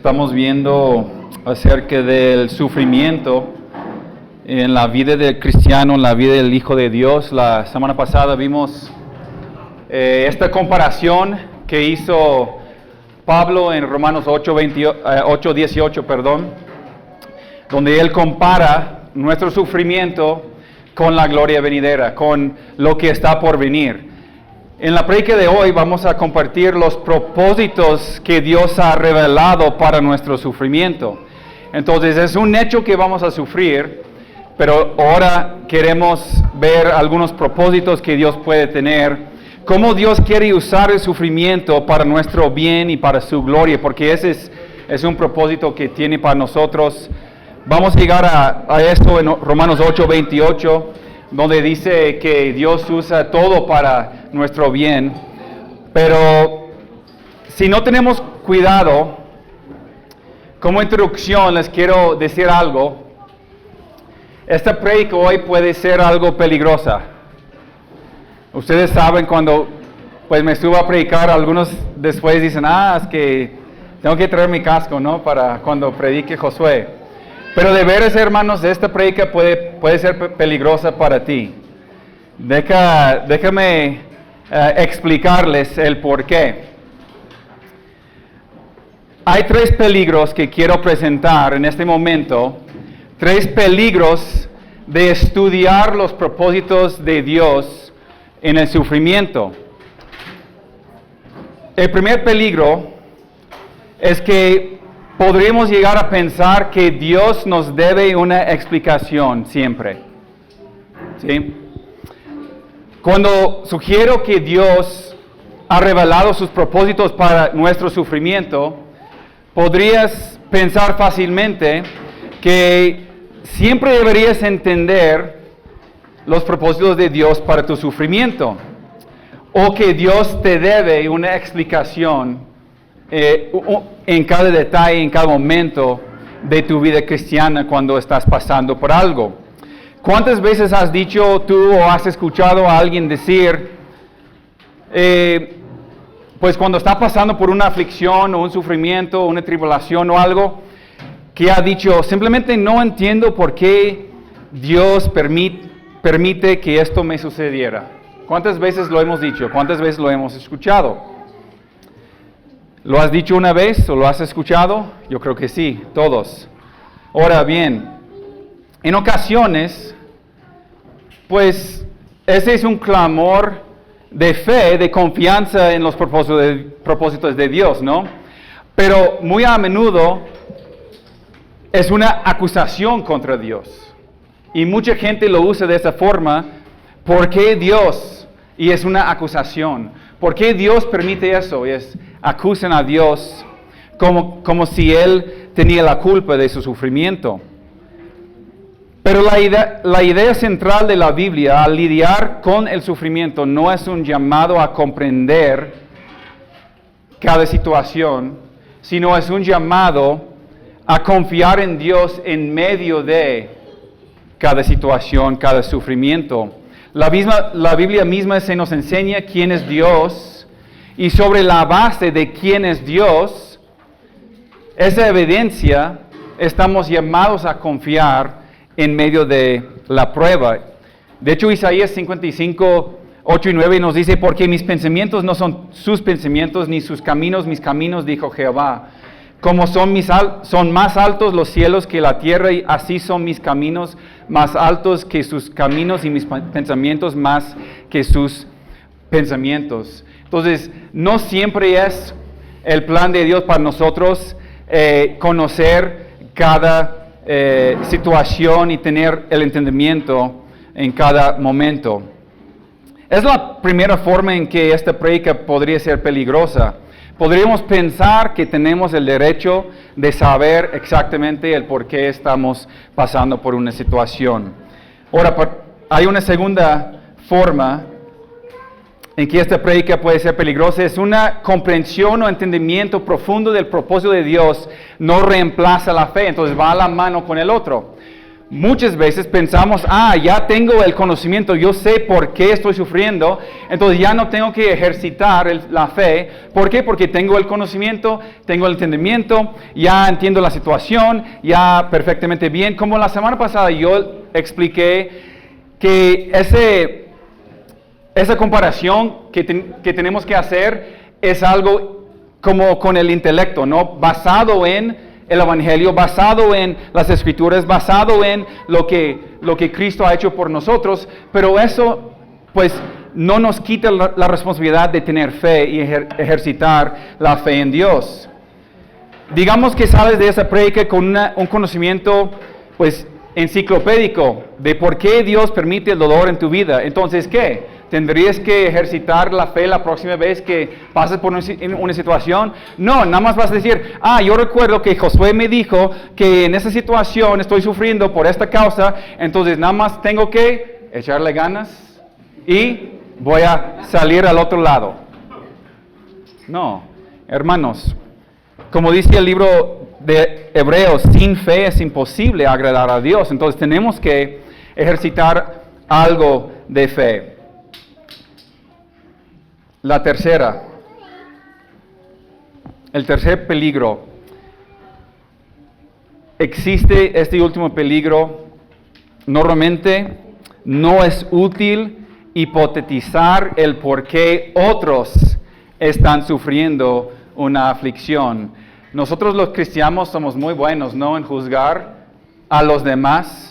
Estamos viendo acerca del sufrimiento en la vida del cristiano, en la vida del Hijo de Dios. La semana pasada vimos esta comparación que hizo Pablo en Romanos 8:18, donde él compara nuestro sufrimiento con la gloria venidera, con lo que está por venir. En la prédica de hoy vamos a compartir los propósitos que Dios ha revelado para nuestro sufrimiento. Entonces es un hecho que vamos a sufrir, pero ahora queremos ver algunos propósitos que Dios puede tener, cómo Dios quiere usar el sufrimiento para nuestro bien y para su gloria, porque ese es un propósito que tiene para nosotros. Vamos a llegar a esto en Romanos 8:28, donde dice que Dios usa todo para nuestro bien. Pero si no tenemos cuidado, como introducción les quiero decir algo. Esta prédica hoy puede ser algo peligrosa. Ustedes saben cuando pues me subo a predicar, algunos después dicen, es que tengo que traer mi casco, ¿no? Para cuando predique Josué. Pero de veras, hermanos, esta prédica puede ser peligrosa para ti. Déjame explicarles el por qué. Hay 3 peligros que quiero presentar en este momento. 3 peligros de estudiar los propósitos de Dios en el sufrimiento. El primer peligro es que podríamos llegar a pensar que Dios nos debe una explicación siempre. ¿Sí? Cuando sugiero que Dios ha revelado sus propósitos para nuestro sufrimiento, podrías pensar fácilmente que siempre deberías entender los propósitos de Dios para tu sufrimiento, o que Dios te debe una explicación en cada detalle, en cada momento de tu vida cristiana cuando estás pasando por algo. ¿Cuántas veces has dicho tú o has escuchado a alguien decir, pues cuando está pasando por una aflicción o un sufrimiento, una tribulación o algo, que ha dicho, simplemente no entiendo por qué Dios permite que esto me sucediera? ¿Cuántas veces lo hemos dicho? ¿Cuántas veces lo hemos escuchado? ¿Lo has dicho una vez o lo has escuchado? Yo creo que sí, todos. Ahora bien, en ocasiones, pues ese es un clamor de fe, de confianza en los propósitos de Dios, ¿no? Pero muy a menudo es una acusación contra Dios. Y mucha gente lo usa de esa forma. ¿Por qué Dios? Y es una acusación. ¿Por qué Dios permite eso? Y acusan a Dios como si Él tenía la culpa de su sufrimiento. Pero la idea central de la Biblia al lidiar con el sufrimiento no es un llamado a comprender cada situación, sino es un llamado a confiar en Dios en medio de cada situación, cada sufrimiento. La Biblia misma se nos enseña quién es Dios, y sobre la base de quién es Dios, esa evidencia, estamos llamados a confiar en medio de la prueba. De hecho, Isaías 55, 8 y 9 nos dice, porque mis pensamientos no son sus pensamientos, ni sus caminos mis caminos, dijo Jehová. Como son más altos los cielos que la tierra, y así son mis caminos más altos que sus caminos, y mis pensamientos más que sus pensamientos. Entonces, no siempre es el plan de Dios para nosotros conocer cada situación y tener el entendimiento en cada momento. Es la primera forma en que esta prédica podría ser peligrosa. Podríamos pensar que tenemos el derecho de saber exactamente el por qué estamos pasando por una situación. Ahora, hay una segunda forma en que esta prédica puede ser peligrosa. Es una comprensión o entendimiento profundo del propósito de Dios no reemplaza la fe, entonces va a la mano con el otro. muchas veces pensamos, ya tengo el conocimiento, yo sé por qué estoy sufriendo, entonces ya no tengo que ejercitar la fe. ¿Por qué? Porque tengo el conocimiento, tengo el entendimiento, ya entiendo la situación, ya perfectamente bien. Como la semana pasada yo expliqué que esa comparación que tenemos que hacer es algo como con el intelecto, ¿no? Basado en el Evangelio, basado en las Escrituras, basado en lo que Cristo ha hecho por nosotros, pero eso pues no nos quita la responsabilidad de tener fe y ejercitar la fe en Dios. Digamos que sales de esa prédica con un conocimiento pues enciclopédico de por qué Dios permite el dolor en tu vida. Entonces, ¿qué? ¿Tendrías que ejercitar la fe la próxima vez que pases por una situación? No, nada más vas a decir, yo recuerdo que Josué me dijo que en esa situación estoy sufriendo por esta causa, entonces nada más tengo que echarle ganas y voy a salir al otro lado. No, hermanos, como dice el libro de Hebreos, sin fe es imposible agradar a Dios, entonces tenemos que ejercitar algo de fe. La tercera, el tercer peligro. Existe este último peligro. Normalmente no es útil hipotetizar el por qué otros están sufriendo una aflicción. Nosotros los cristianos somos muy buenos, ¿no?, en juzgar a los demás.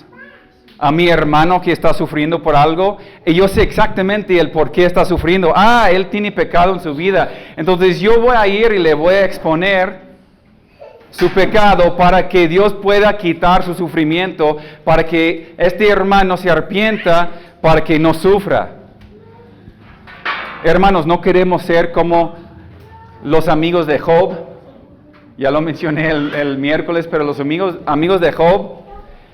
A mi hermano que está sufriendo por algo, y yo sé exactamente el por qué está sufriendo. Él tiene pecado en su vida. Entonces yo voy a ir y le voy a exponer su pecado para que Dios pueda quitar su sufrimiento, para que este hermano se arrepienta, para que no sufra. Hermanos, no queremos ser como los amigos de Job. Ya lo mencioné el miércoles, pero los amigos de Job,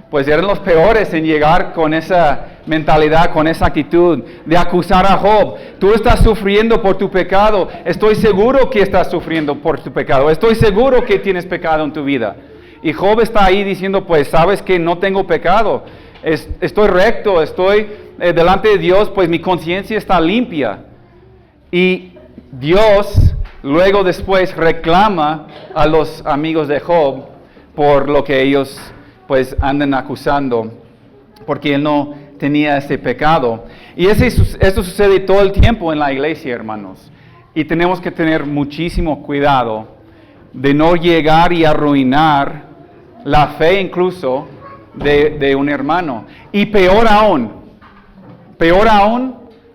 pues eran los peores en llegar con esa mentalidad, con esa actitud de acusar a Job. Tú estás sufriendo por tu pecado. Estoy seguro que estás sufriendo por tu pecado. Estoy seguro que tienes pecado en tu vida. Y Job está ahí diciendo, pues sabes que no tengo pecado. Estoy recto, estoy delante de Dios, pues mi conciencia está limpia. Y Dios luego después reclama a los amigos de Job por lo que ellos pues andan acusando, porque él no tenía ese pecado. Y esto sucede todo el tiempo en la iglesia, hermanos. Y tenemos que tener muchísimo cuidado de no llegar y arruinar la fe incluso de un hermano. Y peor aún,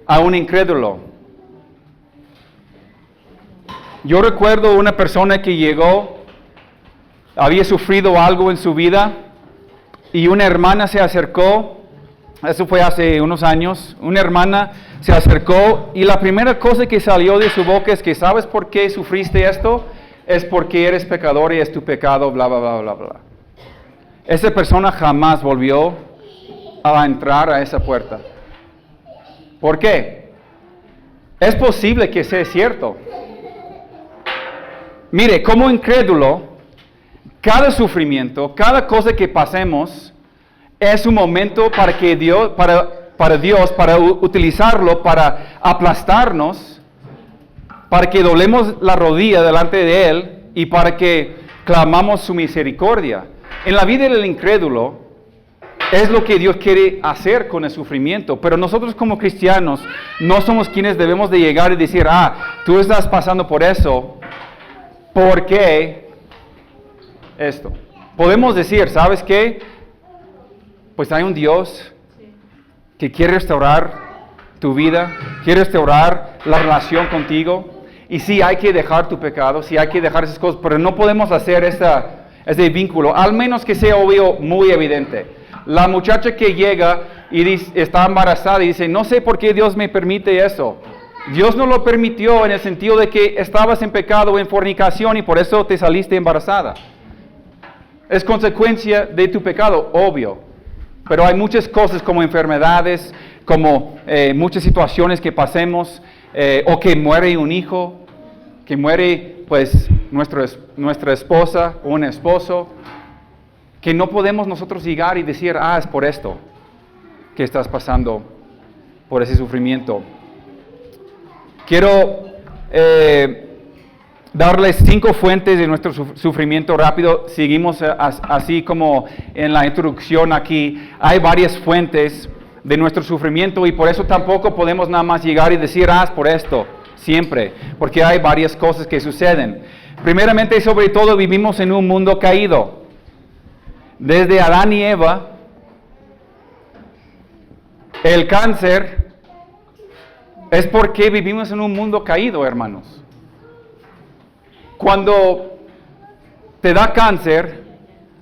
a un incrédulo. Yo recuerdo una persona que llegó, había sufrido algo en su vida, y una hermana se acercó, eso fue hace unos años, una hermana se acercó y la primera cosa que salió de su boca es que ¿sabes por qué sufriste esto? Es porque eres pecador y es tu pecado, bla, bla, bla, bla, bla. Esa persona jamás volvió a entrar a esa puerta. ¿Por qué? Es posible que sea cierto. Mire, como incrédulo, cada sufrimiento, cada cosa que pasemos, es un momento para que Dios, para utilizarlo, para aplastarnos, para que doblemos la rodilla delante de Él y para que clamamos su misericordia. En la vida del incrédulo es lo que Dios quiere hacer con el sufrimiento, pero nosotros como cristianos no somos quienes debemos de llegar y decir, tú estás pasando por eso, ¿por qué esto? Podemos decir, ¿sabes qué? Pues hay un Dios que quiere restaurar tu vida, quiere restaurar la relación contigo. Y sí, hay que dejar tu pecado, sí hay que dejar esas cosas, pero no podemos hacer ese vínculo, al menos que sea obvio, muy evidente. La muchacha que llega y está embarazada y dice, no sé por qué Dios me permite eso. Dios no lo permitió en el sentido de que estabas en pecado o en fornicación y por eso te saliste embarazada. Es consecuencia de tu pecado, obvio. Pero hay muchas cosas como enfermedades, como muchas situaciones que pasemos, o que muere un hijo, que muere pues nuestra esposa o un esposo. que no podemos nosotros llegar y decir, es por esto que estás pasando, por ese sufrimiento. Quiero darles 5 fuentes de nuestro sufrimiento rápido. Seguimos así como en la introducción aquí. Hay varias fuentes de nuestro sufrimiento y por eso tampoco podemos nada más llegar y decir, es por esto, siempre, porque hay varias cosas que suceden. Primeramente y sobre todo vivimos en un mundo caído. Desde Adán y Eva, el cáncer es porque vivimos en un mundo caído, hermanos. Cuando te da cáncer,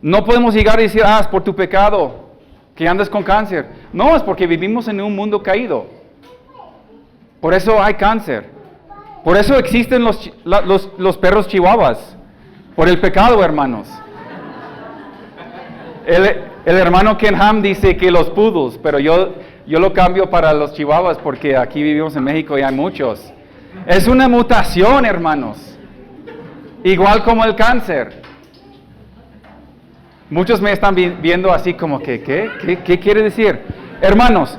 no podemos llegar y decir, es por tu pecado que andas con cáncer. No, es porque vivimos en un mundo caído. Por eso hay cáncer. Por eso existen los perros chihuahuas. Por el pecado, hermanos. El hermano Ken Ham dice que los poodles, pero yo lo cambio para los chihuahuas porque aquí vivimos en México y hay muchos. Es una mutación, hermanos. Igual como el cáncer. Muchos me están viendo así como que, ¿qué quiere decir? Hermanos,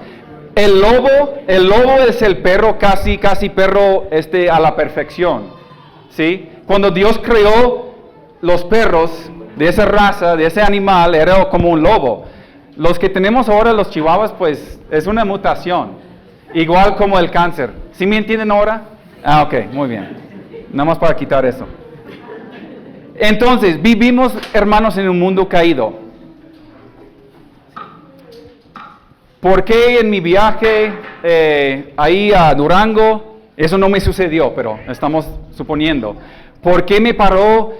el lobo es el perro casi perro a la perfección. ¿Sí? Cuando Dios creó los perros de esa raza, de ese animal, era como un lobo. Los que tenemos ahora, los chihuahuas, pues es una mutación. Igual como el cáncer. ¿Sí me entienden ahora? Ok, muy bien. Nada más para quitar eso. Entonces, vivimos, hermanos, en un mundo caído. ¿Por qué en mi viaje ahí a Durango? Eso no me sucedió, pero estamos suponiendo. ¿Por qué me paró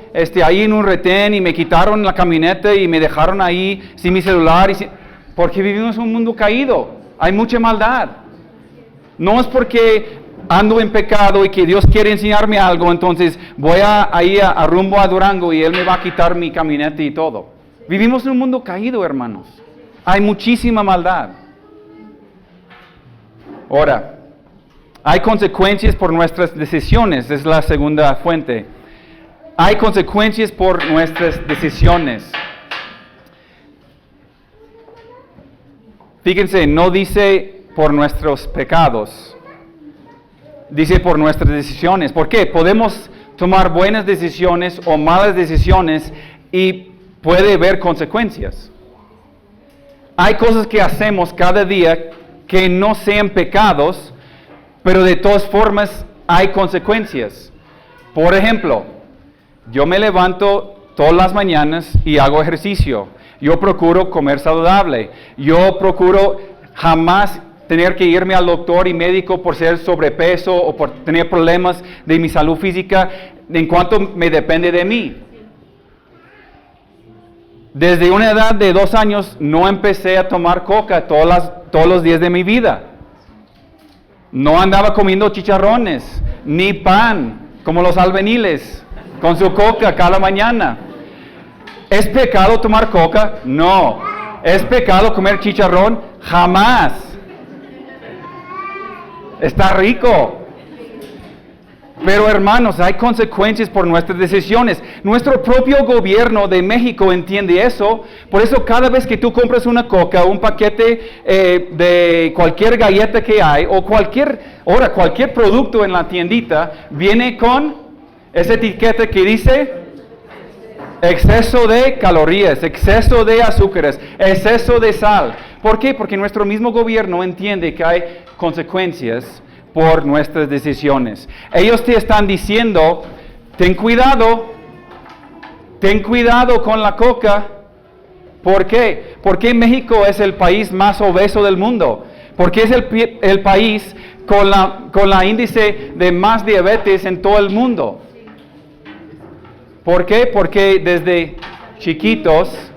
ahí en un retén y me quitaron la camioneta y me dejaron ahí sin mi celular? Porque vivimos en un mundo caído. Hay mucha maldad. No es porque ando en pecado y que Dios quiere enseñarme algo, entonces voy ahí a rumbo a Durango y Él me va a quitar mi camioneta y todo. Vivimos en un mundo caído, hermanos. Hay muchísima maldad. Ahora, hay consecuencias por nuestras decisiones, es la segunda fuente. Hay consecuencias por nuestras decisiones. Fíjense, no dice por nuestros pecados. Dice por nuestras decisiones. ¿Por qué? Podemos tomar buenas decisiones o malas decisiones y puede haber consecuencias. Hay cosas que hacemos cada día que no sean pecados, pero de todas formas hay consecuencias. Por ejemplo, yo me levanto todas las mañanas y hago ejercicio. Yo procuro comer saludable. Yo procuro jamás tener que irme al doctor y médico por ser sobrepeso o por tener problemas de mi salud física en cuanto me depende de mí. Desde una edad de 2 años no empecé a tomar coca todos los días de mi vida. No andaba comiendo chicharrones, ni pan, como los albañiles, con su coca cada mañana. ¿Es pecado tomar coca? No. ¿Es pecado comer chicharrón? Jamás. Está rico. Pero hermanos, hay consecuencias por nuestras decisiones. Nuestro propio gobierno de México entiende eso. Por eso cada vez que tú compras una coca, un paquete de cualquier galleta que hay, o cualquier producto en la tiendita, viene con esa etiqueta que dice exceso de calorías, exceso de azúcares, exceso de sal. ¿Por qué? Porque nuestro mismo gobierno entiende que hay consecuencias por nuestras decisiones. Ellos te están diciendo, ten cuidado con la coca. ¿Por qué? Porque México es el país más obeso del mundo. Porque es el país con la índice de más diabetes en todo el mundo. ¿Por qué? Porque desde chiquitos,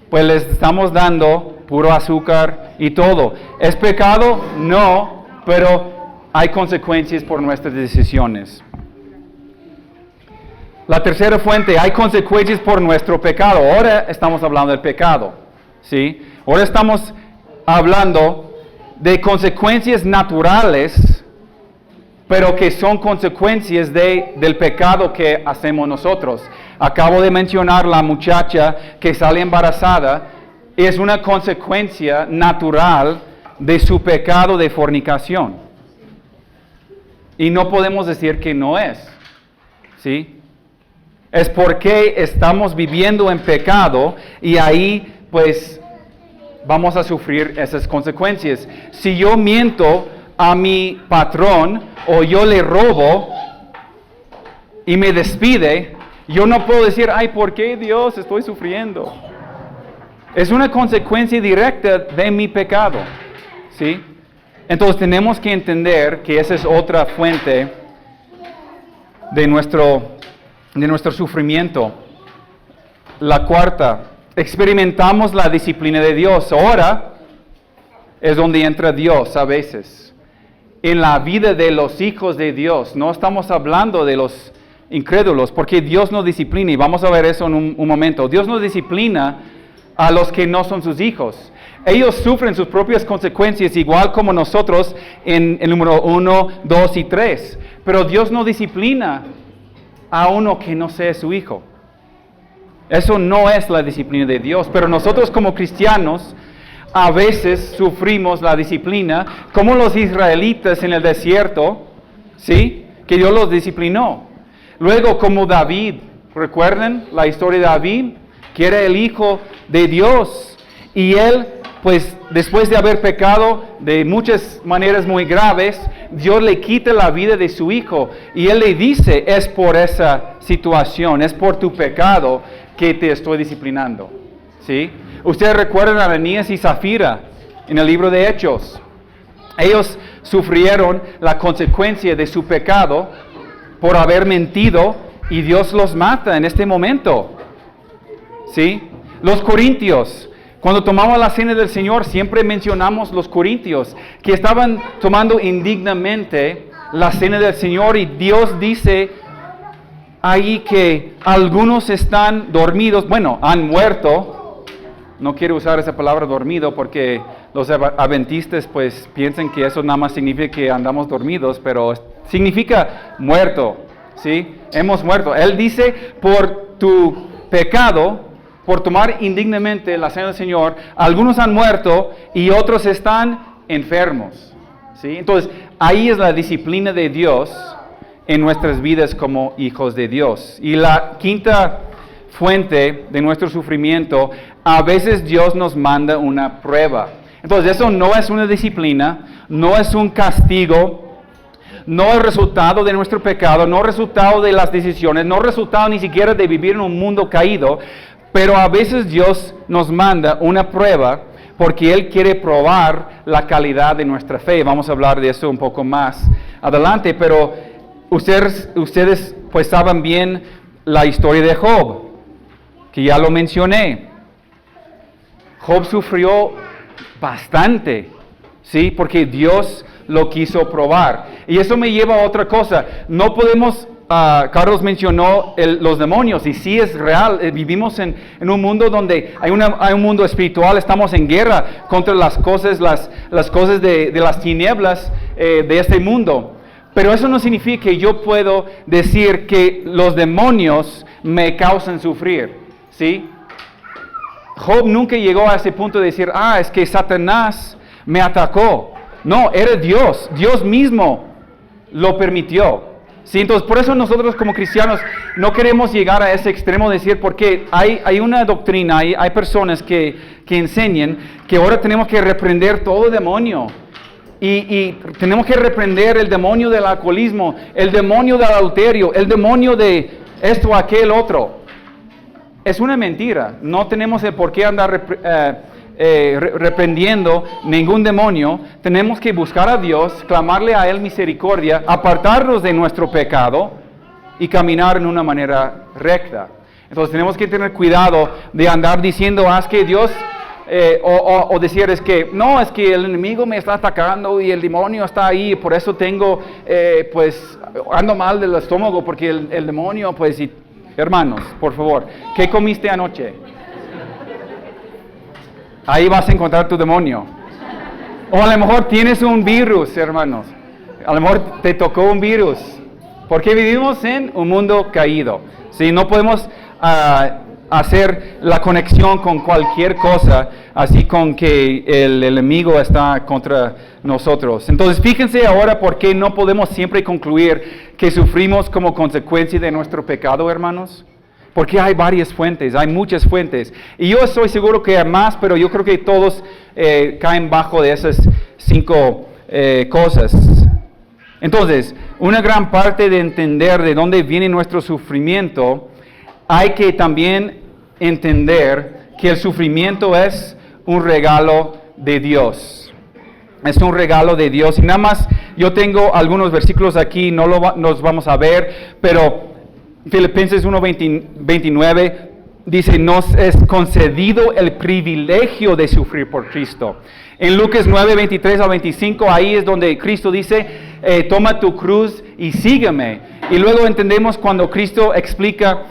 pues les estamos dando puro azúcar y todo. ¿Es pecado? No, pero hay consecuencias por nuestras decisiones. La tercera fuente, hay consecuencias por nuestro pecado. Ahora estamos hablando del pecado, ¿sí? Ahora estamos hablando de consecuencias naturales pero que son consecuencias del pecado que hacemos nosotros. Acabo de mencionar la muchacha que sale embarazada, es una consecuencia natural de su pecado de fornicación. Y no podemos decir que no es, ¿sí? Es porque estamos viviendo en pecado y ahí pues vamos a sufrir esas consecuencias. Si yo miento a mi patrón o yo le robo y me despide, yo no puedo decir, ay, ¿por qué Dios estoy sufriendo? Es una consecuencia directa de mi pecado, ¿sí? Entonces tenemos que entender que esa es otra fuente de nuestro sufrimiento. La cuarta, experimentamos la disciplina de Dios. Ahora es donde entra Dios a veces. En la vida de los hijos de Dios, no estamos hablando de los incrédulos, porque Dios nos disciplina, y vamos a ver eso en un momento. Dios nos disciplina a los que no son sus hijos. Ellos sufren sus propias consecuencias, igual como nosotros en el número 1, 2 y 3. Pero Dios no disciplina a uno que no sea su hijo. Eso no es la disciplina de Dios, pero nosotros como cristianos a veces sufrimos la disciplina, como los israelitas en el desierto, ¿sí? Que Dios los disciplinó. Luego como David, ¿recuerdan la historia de David? Que era el hijo de Dios, y él, pues después de haber pecado de muchas maneras muy graves, Dios le quita la vida de su hijo, y él le dice, es por esa situación, es por tu pecado que te estoy disciplinando, ¿sí? Ustedes recuerdan a Ananías y Zafira en el libro de Hechos. Ellos sufrieron la consecuencia de su pecado por haber mentido, y Dios los mata en este momento, ¿sí? Los corintios, cuando tomamos la cena del Señor, siempre mencionamos los corintios, que estaban tomando indignamente la cena del Señor, y Dios dice ahí que algunos están dormidos, bueno, han muerto. No quiero usar esa palabra dormido porque los adventistas pues piensan que eso nada más significa que andamos dormidos, pero significa muerto, ¿sí? Hemos muerto. Él dice, por tu pecado, por tomar indignamente la cena del Señor, algunos han muerto y otros están enfermos, ¿sí? Entonces, ahí es la disciplina de Dios en nuestras vidas como hijos de Dios. Y la quinta fuente de nuestro sufrimiento, a veces Dios nos manda una prueba. Entonces, eso no es una disciplina, no es un castigo, no es resultado de nuestro pecado, no es resultado de las decisiones, no es resultado ni siquiera de vivir en un mundo caído, pero a veces Dios nos manda una prueba porque Él quiere probar la calidad de nuestra fe. Vamos a hablar de eso un poco más adelante, pero ustedes pues saben bien la historia de Job, que ya lo mencioné. Job sufrió bastante, ¿sí? Porque Dios lo quiso probar. Y eso me lleva a otra cosa. No podemos, Carlos mencionó los demonios, y sí es real. Vivimos en un mundo donde hay un mundo espiritual. Estamos en guerra contra las cosas de las tinieblas de este mundo. Pero eso no significa que yo puedo decir que los demonios me causan sufrir, ¿sí? Job nunca llegó a ese punto de decir, es que Satanás me atacó. No, era Dios. Dios mismo lo permitió. ¿Sí? Entonces, por eso nosotros como cristianos no queremos llegar a ese extremo de decir, porque hay una doctrina, hay personas que enseñan que ahora tenemos que reprender todo demonio. Y tenemos que reprender el demonio del alcoholismo, el demonio del adulterio, el demonio de esto, aquel, otro. Es una mentira. No tenemos el por qué andar reprendiendo ningún demonio. Tenemos que buscar a Dios, clamarle a Él misericordia, apartarnos de nuestro pecado y caminar en una manera recta. Entonces tenemos que tener cuidado de andar diciendo, es que Dios... o decir es que no, es que el enemigo me está atacando y el demonio está ahí, por eso tengo, pues ando mal del estómago porque el demonio, pues, hermanos, por favor, ¿qué comiste anoche? Ahí vas a encontrar tu demonio. O a lo mejor tienes un virus, hermanos. A lo mejor te tocó un virus. Porque vivimos en un mundo caído. ¿Sí? No podemos hacer la conexión con cualquier cosa, así con que el enemigo está contra nosotros. Entonces, fíjense ahora por qué no podemos siempre concluir que sufrimos como consecuencia de nuestro pecado, hermanos. Porque hay varias fuentes, hay muchas fuentes. Y yo estoy seguro que hay más, pero yo creo que todos caen bajo de esas 5 cosas. Entonces, una gran parte de entender de dónde viene nuestro sufrimiento, hay que también entender que el sufrimiento es un regalo de Dios. Es un regalo de Dios. Y nada más, yo tengo algunos versículos aquí, no los vamos a ver, pero Filipenses 1:29 dice, nos es concedido el privilegio de sufrir por Cristo. En Lucas 9:23 al 25, ahí es donde Cristo dice, toma tu cruz y sígueme. Y luego entendemos cuando Cristo explica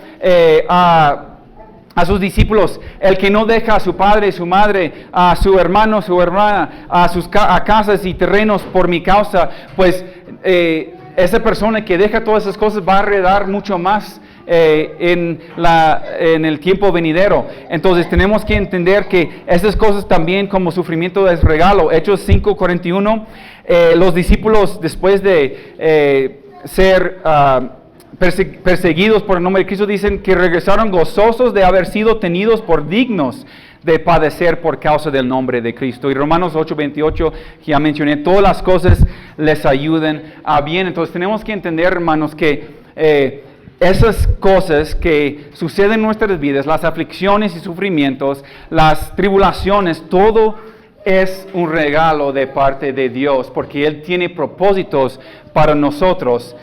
a sus discípulos, el que no deja a su padre, su madre, a su hermano, su hermana, a casas y terrenos por mi causa, pues esa persona que deja todas esas cosas va a heredar mucho más en el tiempo venidero. Entonces tenemos que entender que esas cosas también como sufrimiento es regalo. Hechos 5:41, los discípulos después de ser perseguidos por el nombre de Cristo dicen que regresaron gozosos de haber sido tenidos por dignos de padecer por causa del nombre de Cristo. Y Romanos 8:28, que ya mencioné, todas las cosas les ayudan a bien. Entonces tenemos que entender, hermanos, que esas cosas que suceden en nuestras vidas, las aflicciones y sufrimientos, las tribulaciones, todo es un regalo de parte de Dios, porque Él tiene propósitos para nosotros.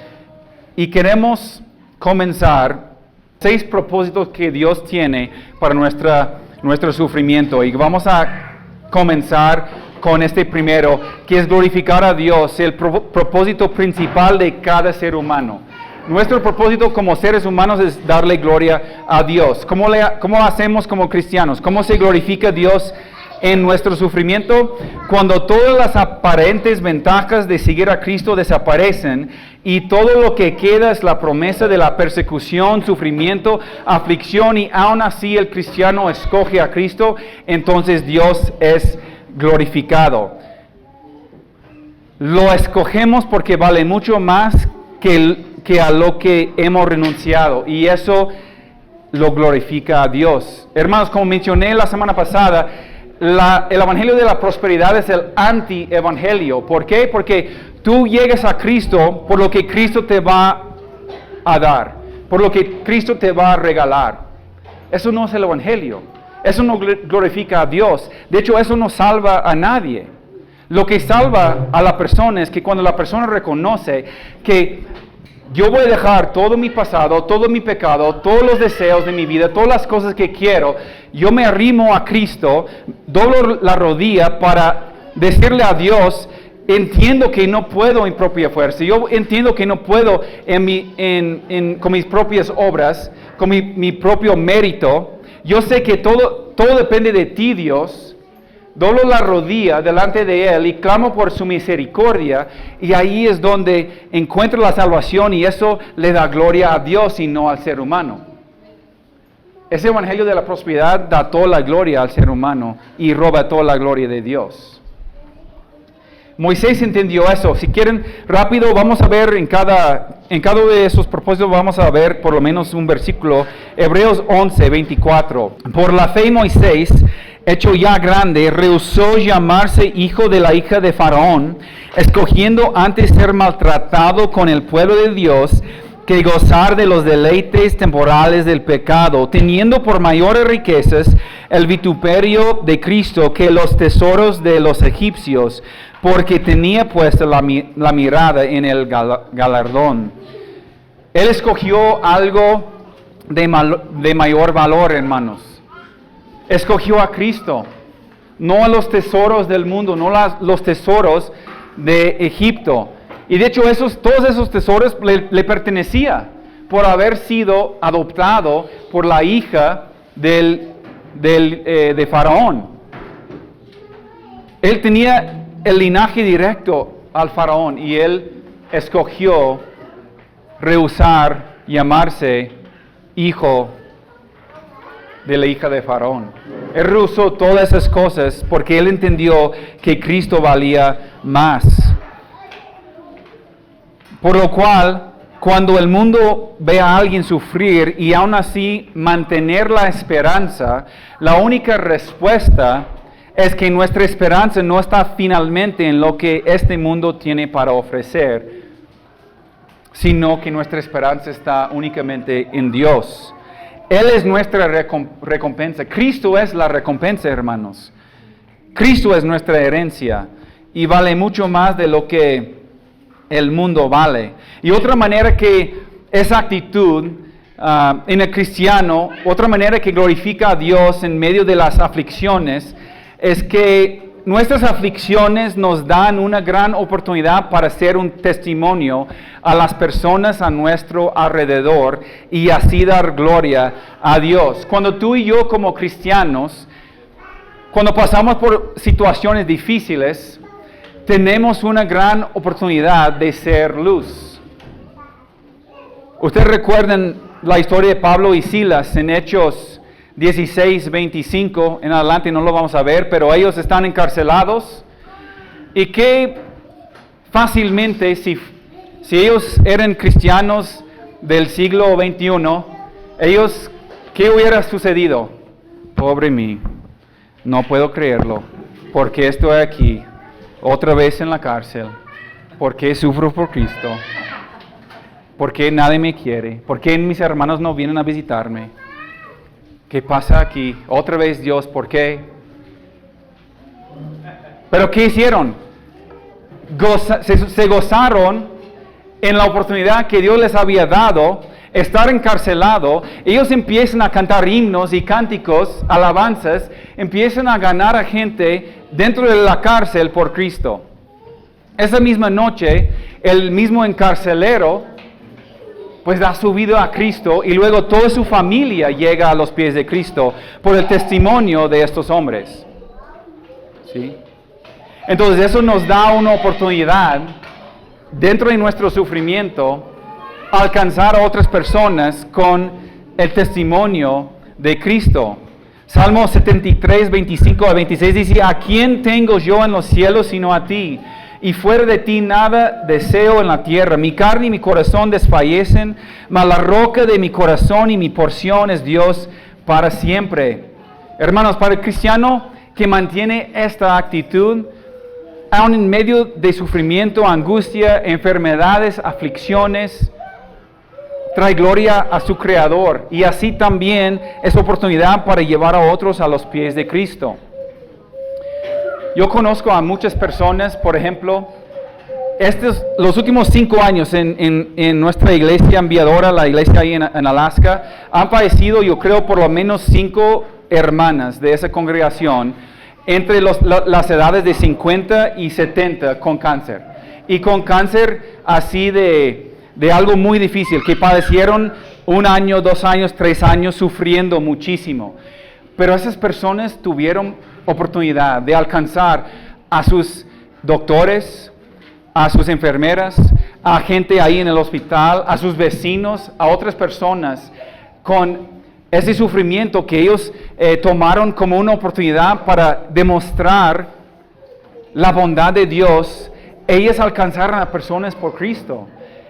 Y queremos comenzar 6 propósitos que Dios tiene para nuestro sufrimiento. Y vamos a comenzar con este primero, que es glorificar a Dios, el propósito principal de cada ser humano. Nuestro propósito como seres humanos es darle gloria a Dios. ¿Cómo lo hacemos como cristianos? ¿Cómo se glorifica a Dios en nuestro sufrimiento? Cuando todas las aparentes ventajas de seguir a Cristo desaparecen y todo lo que queda es la promesa de la persecución, sufrimiento, aflicción, y aún así el cristiano escoge a Cristo, entonces Dios es glorificado. Lo escogemos porque vale mucho más que a lo que hemos renunciado, y eso lo glorifica a Dios. Hermanos, como mencioné la semana pasada, el evangelio de la prosperidad es el anti-evangelio. ¿Por qué? Porque tú llegas a Cristo por lo que Cristo te va a dar, por lo que Cristo te va a regalar. Eso no es el evangelio. Eso no glorifica a Dios. De hecho, eso no salva a nadie. Lo que salva a la persona es que cuando la persona reconoce que yo voy a dejar todo mi pasado, todo mi pecado, todos los deseos de mi vida, todas las cosas que quiero, yo me arrimo a Cristo, doblo la rodilla para decirle a Dios, entiendo que no puedo en propia fuerza, yo entiendo que no puedo con mis propias obras, con mi propio mérito, yo sé que todo depende de ti, Dios. Doblo la rodilla delante de Él y clamo por su misericordia, y ahí es donde encuentro la salvación, y eso le da gloria a Dios y no al ser humano. Ese evangelio de la prosperidad da toda la gloria al ser humano y roba toda la gloria de Dios. Moisés entendió eso. Si quieren, rápido, vamos a ver en cada de esos propósitos, vamos a ver por lo menos un versículo. Hebreos 11:24. Por la fe Moisés, hecho ya grande, rehusó llamarse hijo de la hija de Faraón, escogiendo antes ser maltratado con el pueblo de Dios que gozar de los deleites temporales del pecado, teniendo por mayores riquezas el vituperio de Cristo que los tesoros de los egipcios, porque tenía puesta la mirada en el galardón. Él escogió algo de mayor valor, hermanos. Escogió a Cristo, no a los tesoros del mundo, no los tesoros de Egipto. Y de hecho todos esos tesoros le pertenecía por haber sido adoptado por la hija de Faraón. Él tenía el linaje directo al faraón y él escogió rehusar llamarse hijo de la hija de faraón. Él rehusó todas esas cosas porque él entendió que Cristo valía más. Por lo cual, cuando el mundo ve a alguien sufrir y aún así mantener la esperanza, la única respuesta es que nuestra esperanza no está finalmente en lo que este mundo tiene para ofrecer, sino que nuestra esperanza está únicamente en Dios. Él es nuestra recompensa. Cristo es la recompensa, hermanos. Cristo es nuestra herencia y vale mucho más de lo que el mundo vale. Y otra manera que esa actitud en el cristiano, otra manera que glorifica a Dios en medio de las aflicciones, es que nuestras aflicciones nos dan una gran oportunidad para ser un testimonio a las personas a nuestro alrededor y así dar gloria a Dios. Cuando tú y yo como cristianos, cuando pasamos por situaciones difíciles, tenemos una gran oportunidad de ser luz. Ustedes recuerdan la historia de Pablo y Silas en Hechos 16:25, en adelante no lo vamos a ver, pero ellos están encarcelados y que fácilmente, si ellos eran cristianos del siglo XXI, ellos, ¿qué hubiera sucedido? Pobre mí, no puedo creerlo, ¿por qué estoy aquí otra vez en la cárcel? ¿Por qué sufro por Cristo? ¿Por qué nadie me quiere? ¿Por qué mis hermanos no vienen a visitarme? ¿Qué pasa aquí? Otra vez Dios, ¿por qué? ¿Pero qué hicieron? Se gozaron en la oportunidad que Dios les había dado, estar encarcelado. Ellos empiezan a cantar himnos y cánticos, alabanzas, empiezan a ganar a gente dentro de la cárcel por Cristo. Esa misma noche, el mismo encarcelero pues da su vida a Cristo y luego toda su familia llega a los pies de Cristo por el testimonio de estos hombres. ¿Sí? Entonces eso nos da una oportunidad dentro de nuestro sufrimiento alcanzar a otras personas con el testimonio de Cristo. Salmo 73, 25 a 26 dice: ¿a quién tengo yo en los cielos sino a ti? Y fuera de ti nada deseo en la tierra. Mi carne y mi corazón desfallecen, mas la roca de mi corazón y mi porción es Dios para siempre. Hermanos, para el cristiano que mantiene esta actitud, aun en medio de sufrimiento, angustia, enfermedades, aflicciones, trae gloria a su Creador. Y así también es oportunidad para llevar a otros a los pies de Cristo. Yo conozco a muchas personas, por ejemplo, los últimos 5 años en nuestra iglesia enviadora, la iglesia ahí en Alaska, han fallecido, yo creo, por lo menos 5 hermanas de esa congregación, entre las edades de 50 y 70 con cáncer. Y con cáncer así de algo muy difícil, que padecieron 1 año, 2 años, 3 años sufriendo muchísimo. Pero esas personas tuvieron oportunidad de alcanzar a sus doctores, a sus enfermeras, a gente ahí en el hospital, a sus vecinos, a otras personas, con ese sufrimiento que ellos tomaron como una oportunidad para demostrar la bondad de Dios. Ellas alcanzaron a personas por Cristo.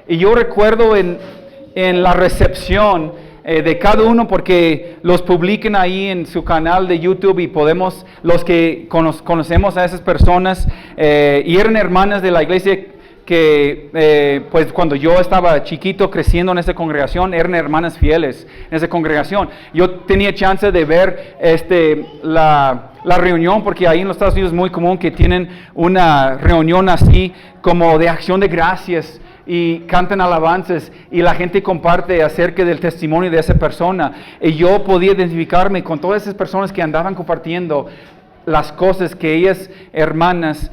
Y yo recuerdo en la recepción de cada uno, porque los publican ahí en su canal de YouTube y podemos, los que conocemos a esas personas, y eran hermanas de la iglesia que pues cuando yo estaba chiquito creciendo en esa congregación, eran hermanas fieles en esa congregación. Yo tenía chance de ver la reunión, porque ahí en los Estados Unidos es muy común que tienen una reunión así como de acción de gracias y cantan alabanzas y la gente comparte acerca del testimonio de esa persona. Y yo podía identificarme con todas esas personas que andaban compartiendo las cosas que ellas, hermanas,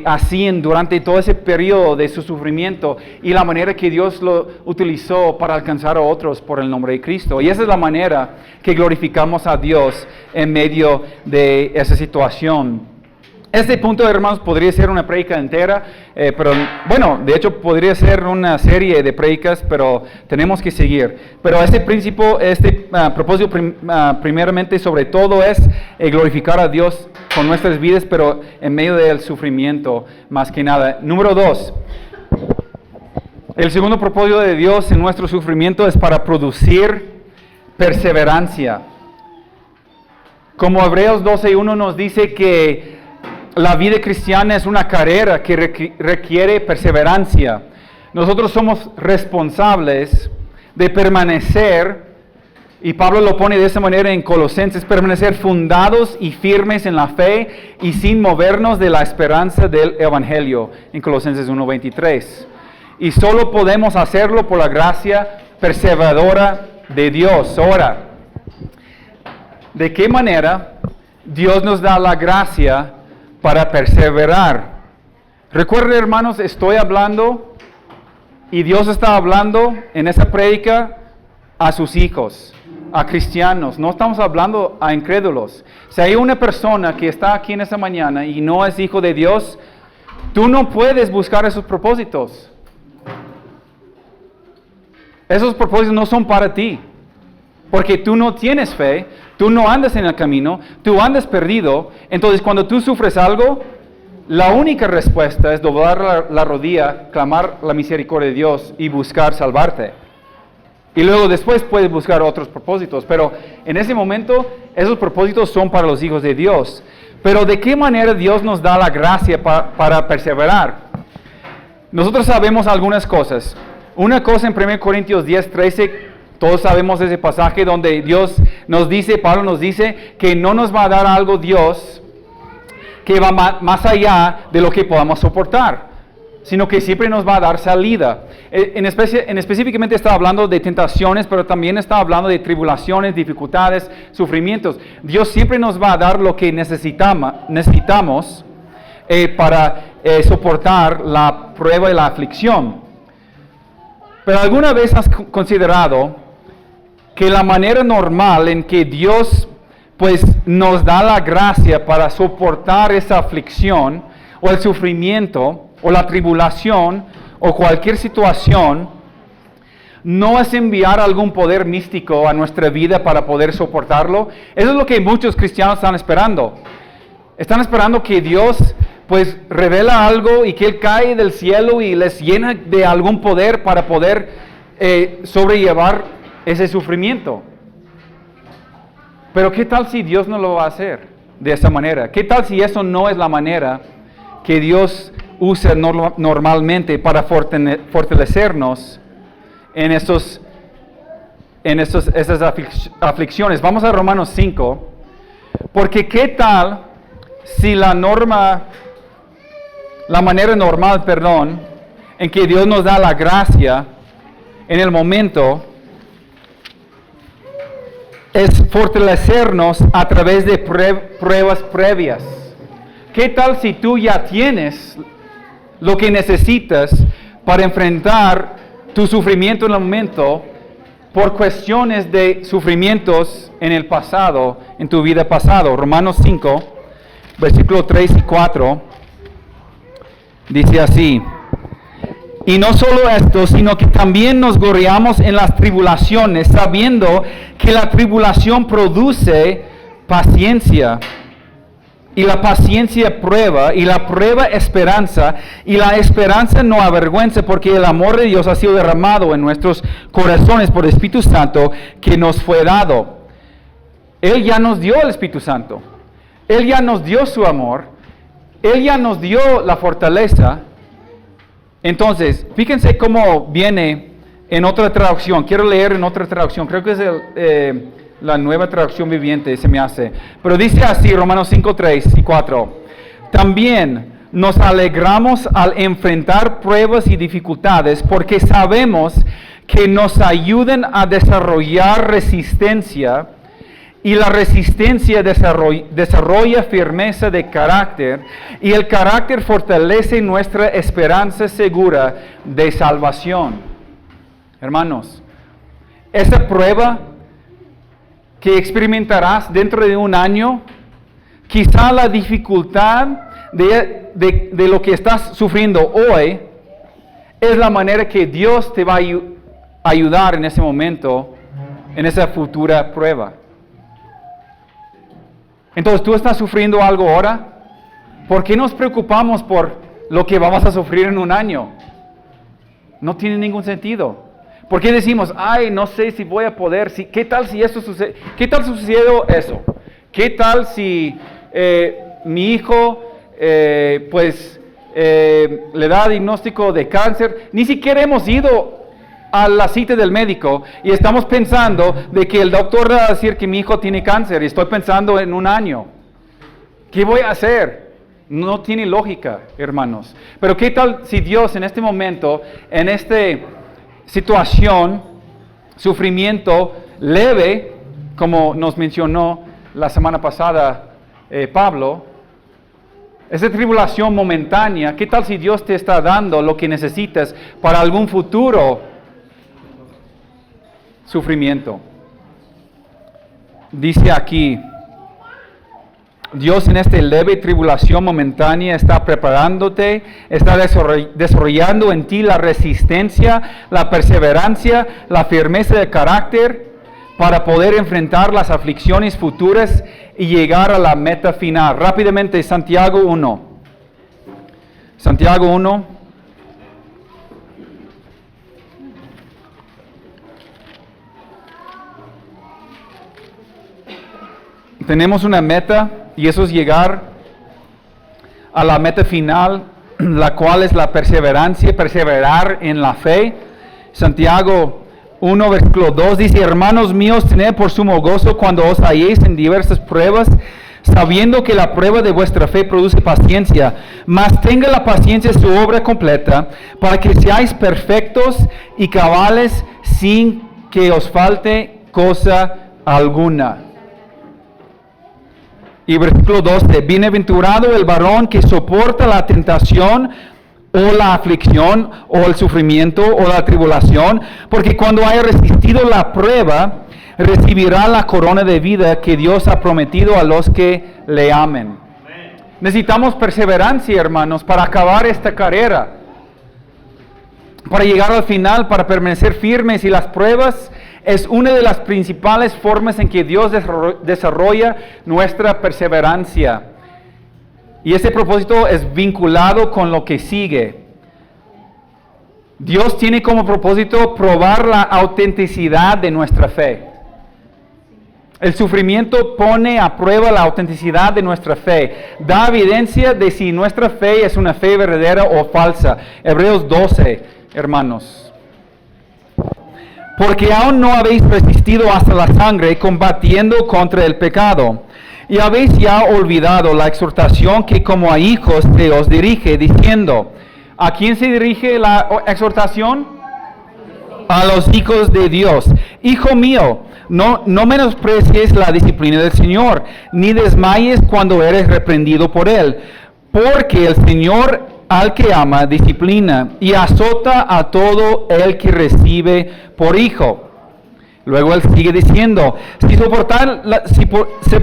hacían durante todo ese periodo de su sufrimiento y la manera que Dios lo utilizó para alcanzar a otros por el nombre de Cristo. Y esa es la manera que glorificamos a Dios en medio de esa situación. Este punto, hermanos, podría ser una prédica entera, pero bueno, de hecho podría ser una serie de prédicas, pero tenemos que seguir. Pero este propósito primeramente sobre todo es glorificar a Dios con nuestras vidas, pero en medio del sufrimiento más que nada. Número 2, el segundo propósito de Dios en nuestro sufrimiento es para producir perseverancia. Como Hebreos 12:1 nos dice que la vida cristiana es una carrera que requiere perseverancia. Nosotros somos responsables de permanecer, y Pablo lo pone de esa manera en Colosenses, permanecer fundados y firmes en la fe y sin movernos de la esperanza del Evangelio, en Colosenses 1:23. Y solo podemos hacerlo por la gracia perseveradora de Dios. Ahora, ¿de qué manera Dios nos da la gracia para perseverar? Recuerden, hermanos, estoy hablando y Dios está hablando en esa prédica a sus hijos, a cristianos. No estamos hablando a incrédulos. Si hay una persona que está aquí en esta mañana y no es hijo de Dios, tú no puedes buscar esos propósitos. Esos propósitos no son para ti, porque tú no tienes fe, tú no andas en el camino, tú andas perdido. Entonces, cuando tú sufres algo, la única respuesta es doblar la rodilla, clamar la misericordia de Dios y buscar salvarte. Y luego después puedes buscar otros propósitos, pero en ese momento esos propósitos son para los hijos de Dios. Pero ¿de qué manera Dios nos da la gracia para perseverar? Nosotros sabemos algunas cosas. Una cosa en 1 Corintios 10:13, todos sabemos ese pasaje donde Pablo nos dice que no nos va a dar algo Dios que va más allá de lo que podamos soportar, sino que siempre nos va a dar salida. Específicamente está hablando de tentaciones, pero también está hablando de tribulaciones, dificultades, sufrimientos. Dios siempre nos va a dar lo que necesitamos para soportar la prueba y la aflicción. Pero ¿alguna vez has considerado que la manera normal en que Dios pues nos da la gracia para soportar esa aflicción o el sufrimiento o la tribulación o cualquier situación no es enviar algún poder místico a nuestra vida para poder soportarlo? Eso es lo que muchos cristianos están esperando. Están esperando que Dios pues revela algo y que Él cae del cielo y les llena de algún poder para poder sobrellevar ese sufrimiento. Pero ¿qué tal si Dios no lo va a hacer de esa manera? ¿Qué tal si eso no es la manera que Dios usa normalmente para fortalecernos en esas aflicciones? Vamos a Romanos 5, porque ¿qué tal si la manera normal, en que Dios nos da la gracia en el momento es fortalecernos a través de pruebas previas? ¿Qué tal si tú ya tienes lo que necesitas para enfrentar tu sufrimiento en el momento por cuestiones de sufrimientos en el pasado, en tu vida pasado? Romanos 5, versículo 3 y 4, dice así: y no solo esto, sino que también nos gloriamos en las tribulaciones, sabiendo que la tribulación produce paciencia, y la paciencia prueba, y la prueba esperanza, y la esperanza no avergüenza, porque el amor de Dios ha sido derramado en nuestros corazones por el Espíritu Santo que nos fue dado. Él ya nos dio el Espíritu Santo, Él ya nos dio su amor, Él ya nos dio la fortaleza. Entonces, fíjense cómo viene en otra traducción. Quiero leer en otra traducción. Creo que es la Nueva Traducción Viviente, se me hace. Pero dice así, Romanos 5, 3 y 4. También nos alegramos al enfrentar pruebas y dificultades, porque sabemos que nos ayudan a desarrollar resistencia, y la resistencia desarrolla firmeza de carácter, y el carácter fortalece nuestra esperanza segura de salvación. Hermanos, esa prueba que experimentarás dentro de un año, quizá la dificultad de lo que estás sufriendo hoy es la manera que Dios te va a ayudar en ese momento, en esa futura prueba. Entonces, ¿tú estás sufriendo algo ahora? ¿Por qué nos preocupamos por lo que vamos a sufrir en un año? No tiene ningún sentido. ¿Por qué decimos, ay, no sé si voy a poder, ¿qué tal si eso sucede? ¿Qué tal sucedió eso? ¿Qué tal si mi hijo, le da diagnóstico de cáncer? Ni siquiera hemos ido a la cita del médico y estamos pensando de que el doctor va a decir que mi hijo tiene cáncer y estoy pensando en un año. ¿Qué voy a hacer? No tiene lógica, hermanos. Pero ¿qué tal si Dios en este momento, en esta situación, sufrimiento leve, como nos mencionó la semana pasada Pablo, esa tribulación momentánea, ¿qué tal si Dios te está dando lo que necesitas para algún futuro sufrimiento? Dice aquí, Dios en esta leve tribulación momentánea está preparándote, está desarrollando en ti la resistencia, la perseverancia, la firmeza de carácter para poder enfrentar las aflicciones futuras y llegar a la meta final. Rápidamente, Santiago 1. Santiago 1. Tenemos una meta y eso es llegar a la meta final, la cual es la perseverancia, perseverar en la fe. Santiago 1, versículo 2 dice, hermanos míos, tened por sumo gozo cuando os halléis en diversas pruebas, sabiendo que la prueba de vuestra fe produce paciencia, mas tenga la paciencia su obra completa, para que seáis perfectos y cabales sin que os falte cosa alguna. Y versículo 12, bienaventurado el varón que soporta la tentación o la aflicción o el sufrimiento o la tribulación, porque cuando haya resistido la prueba, recibirá la corona de vida que Dios ha prometido a los que le amen. Necesitamos perseverancia, hermanos, para acabar esta carrera, para llegar al final, para permanecer firmes, y las pruebas es una de las principales formas en que Dios desarrolla nuestra perseverancia. Y ese propósito es vinculado con lo que sigue. Dios tiene como propósito probar la autenticidad de nuestra fe. El sufrimiento pone a prueba la autenticidad de nuestra fe. Da evidencia de si nuestra fe es una fe verdadera o falsa. Hebreos 12, hermanos. Porque aún no habéis resistido hasta la sangre, combatiendo contra el pecado. Y habéis ya olvidado la exhortación que como a hijos se os dirige, diciendo, ¿a quién se dirige la exhortación? A los hijos de Dios. Hijo mío, no menosprecies la disciplina del Señor, ni desmayes cuando eres reprendido por Él. Porque el Señor al que ama disciplina y azota a todo el que recibe por hijo. Luego él sigue diciendo, si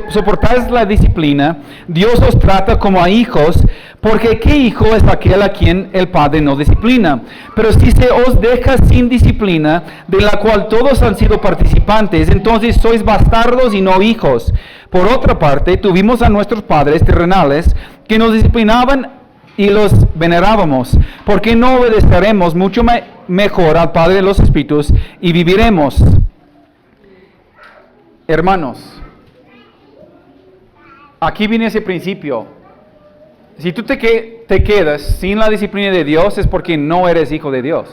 soportáis la disciplina, Dios os trata como a hijos, porque ¿qué hijo es aquel a quien el Padre no disciplina? Pero si se os deja sin disciplina, de la cual todos han sido participantes, entonces sois bastardos y no hijos. Por otra parte, tuvimos a nuestros padres terrenales que nos disciplinaban y los venerábamos. ¿Por qué no obedeceremos mucho mejor al Padre de los Espíritus y viviremos? Hermanos, aquí viene ese principio. Si tú te quedas sin la disciplina de Dios es porque no eres hijo de Dios.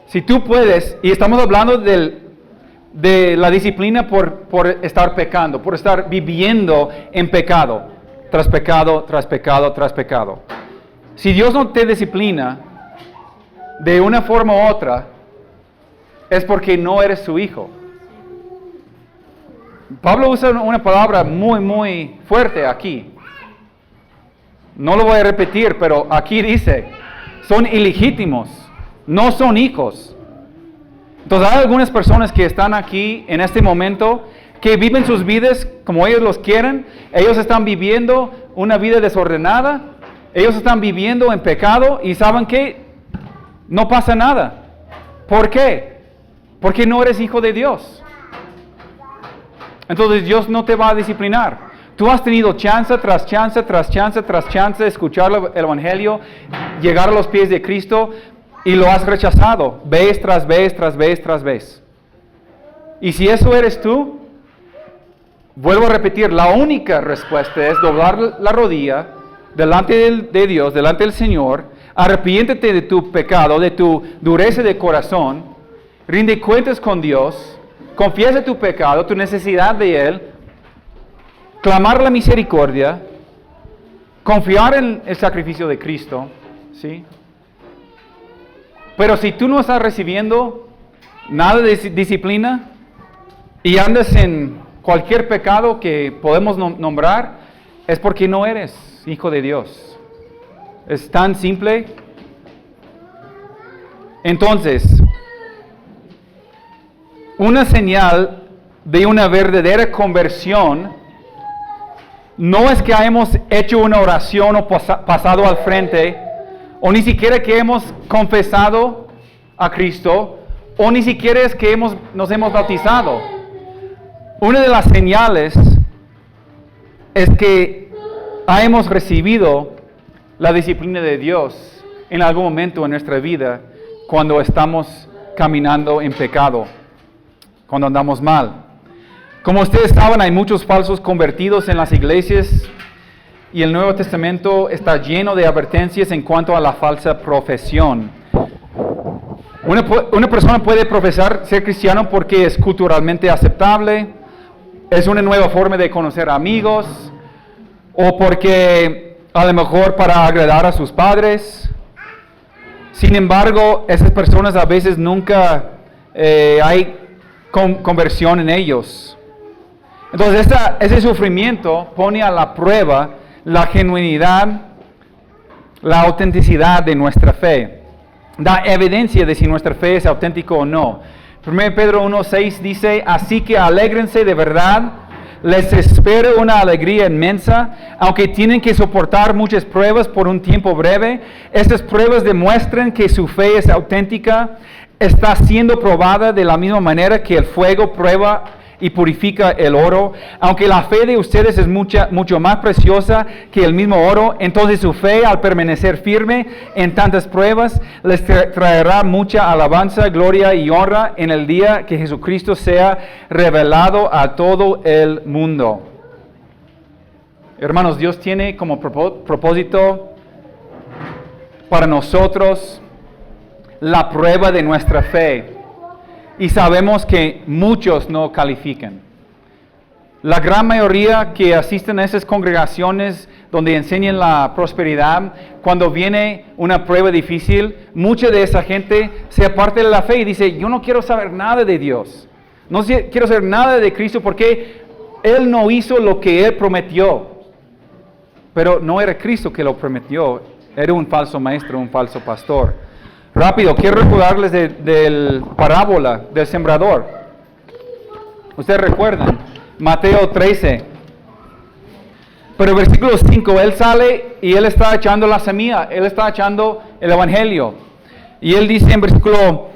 Si tú puedes, y estamos hablando de la disciplina por estar pecando, por estar viviendo en pecado, tras pecado, tras pecado, tras pecado. Si Dios no te disciplina de una forma u otra, es porque no eres su hijo. Pablo usa una palabra muy, muy fuerte aquí. No lo voy a repetir, pero aquí dice, son ilegítimos, no son hijos. Entonces hay algunas personas que están aquí en este momento que viven sus vidas como ellos los quieren. Ellos están viviendo una vida desordenada. Ellos están viviendo en pecado y ¿saben qué? No pasa nada. ¿Por qué? Porque no eres hijo de Dios. Entonces Dios no te va a disciplinar. Tú has tenido chance tras chance, tras chance, tras chance de escuchar el Evangelio, llegar a los pies de Cristo y lo has rechazado vez tras vez, tras vez, tras vez. Y si eso eres tú, vuelvo a repetir, la única respuesta es doblar la rodilla delante de Dios, delante del Señor, arrepiéntete de tu pecado, de tu dureza de corazón, rinde cuentas con Dios, confiesa tu pecado, tu necesidad de Él, clamar la misericordia, confiar en el sacrificio de Cristo, ¿sí? Pero si tú no estás recibiendo nada de disciplina y andas en cualquier pecado que podemos nombrar, es porque no eres hijo de Dios. Es tan simple. Entonces, una señal de una verdadera conversión no es que hayamos hecho una oración o pasado al frente, o ni siquiera que hemos confesado a Cristo, o ni siquiera es que nos hemos bautizado. Una de las señales es que hayamos recibido la disciplina de Dios en algún momento en nuestra vida cuando estamos caminando en pecado, cuando andamos mal. Como ustedes saben, hay muchos falsos convertidos en las iglesias y el Nuevo Testamento está lleno de advertencias en cuanto a la falsa profesión. Una persona puede profesar ser cristiano porque es culturalmente aceptable, es una nueva forma de conocer amigos, o porque a lo mejor para agradar a sus padres. Sin embargo, esas personas a veces nunca hay conversión en ellos. Entonces ese sufrimiento pone a la prueba la genuinidad, la autenticidad de nuestra fe. Da evidencia de si nuestra fe es auténtica o no. 1 Pedro 1:6 dice, así que alégrense de verdad, les espera una alegría inmensa, aunque tienen que soportar muchas pruebas por un tiempo breve. Estas pruebas demuestran que su fe es auténtica, está siendo probada de la misma manera que el fuego prueba y purifica el oro. Aunque la fe de ustedes es mucho más preciosa que el mismo oro, entonces su fe, al permanecer firme en tantas pruebas, les traerá mucha alabanza, gloria y honra en el día que Jesucristo sea revelado a todo el mundo. Hermanos, Dios tiene como propósito para nosotros la prueba de nuestra fe. Y sabemos que muchos no califican. La gran mayoría que asisten a esas congregaciones donde enseñan la prosperidad, cuando viene una prueba difícil, mucha de esa gente se aparta de la fe y dice, yo no quiero saber nada de Dios. No quiero saber nada de Cristo porque Él no hizo lo que Él prometió. Pero no era Cristo que lo prometió, era un falso maestro, un falso pastor. Rápido, quiero recordarles del parábola del sembrador. Ustedes recuerdan, Mateo 13. Pero versículo 5, él sale y él está echando la semilla, él está echando el evangelio. Y él dice en versículo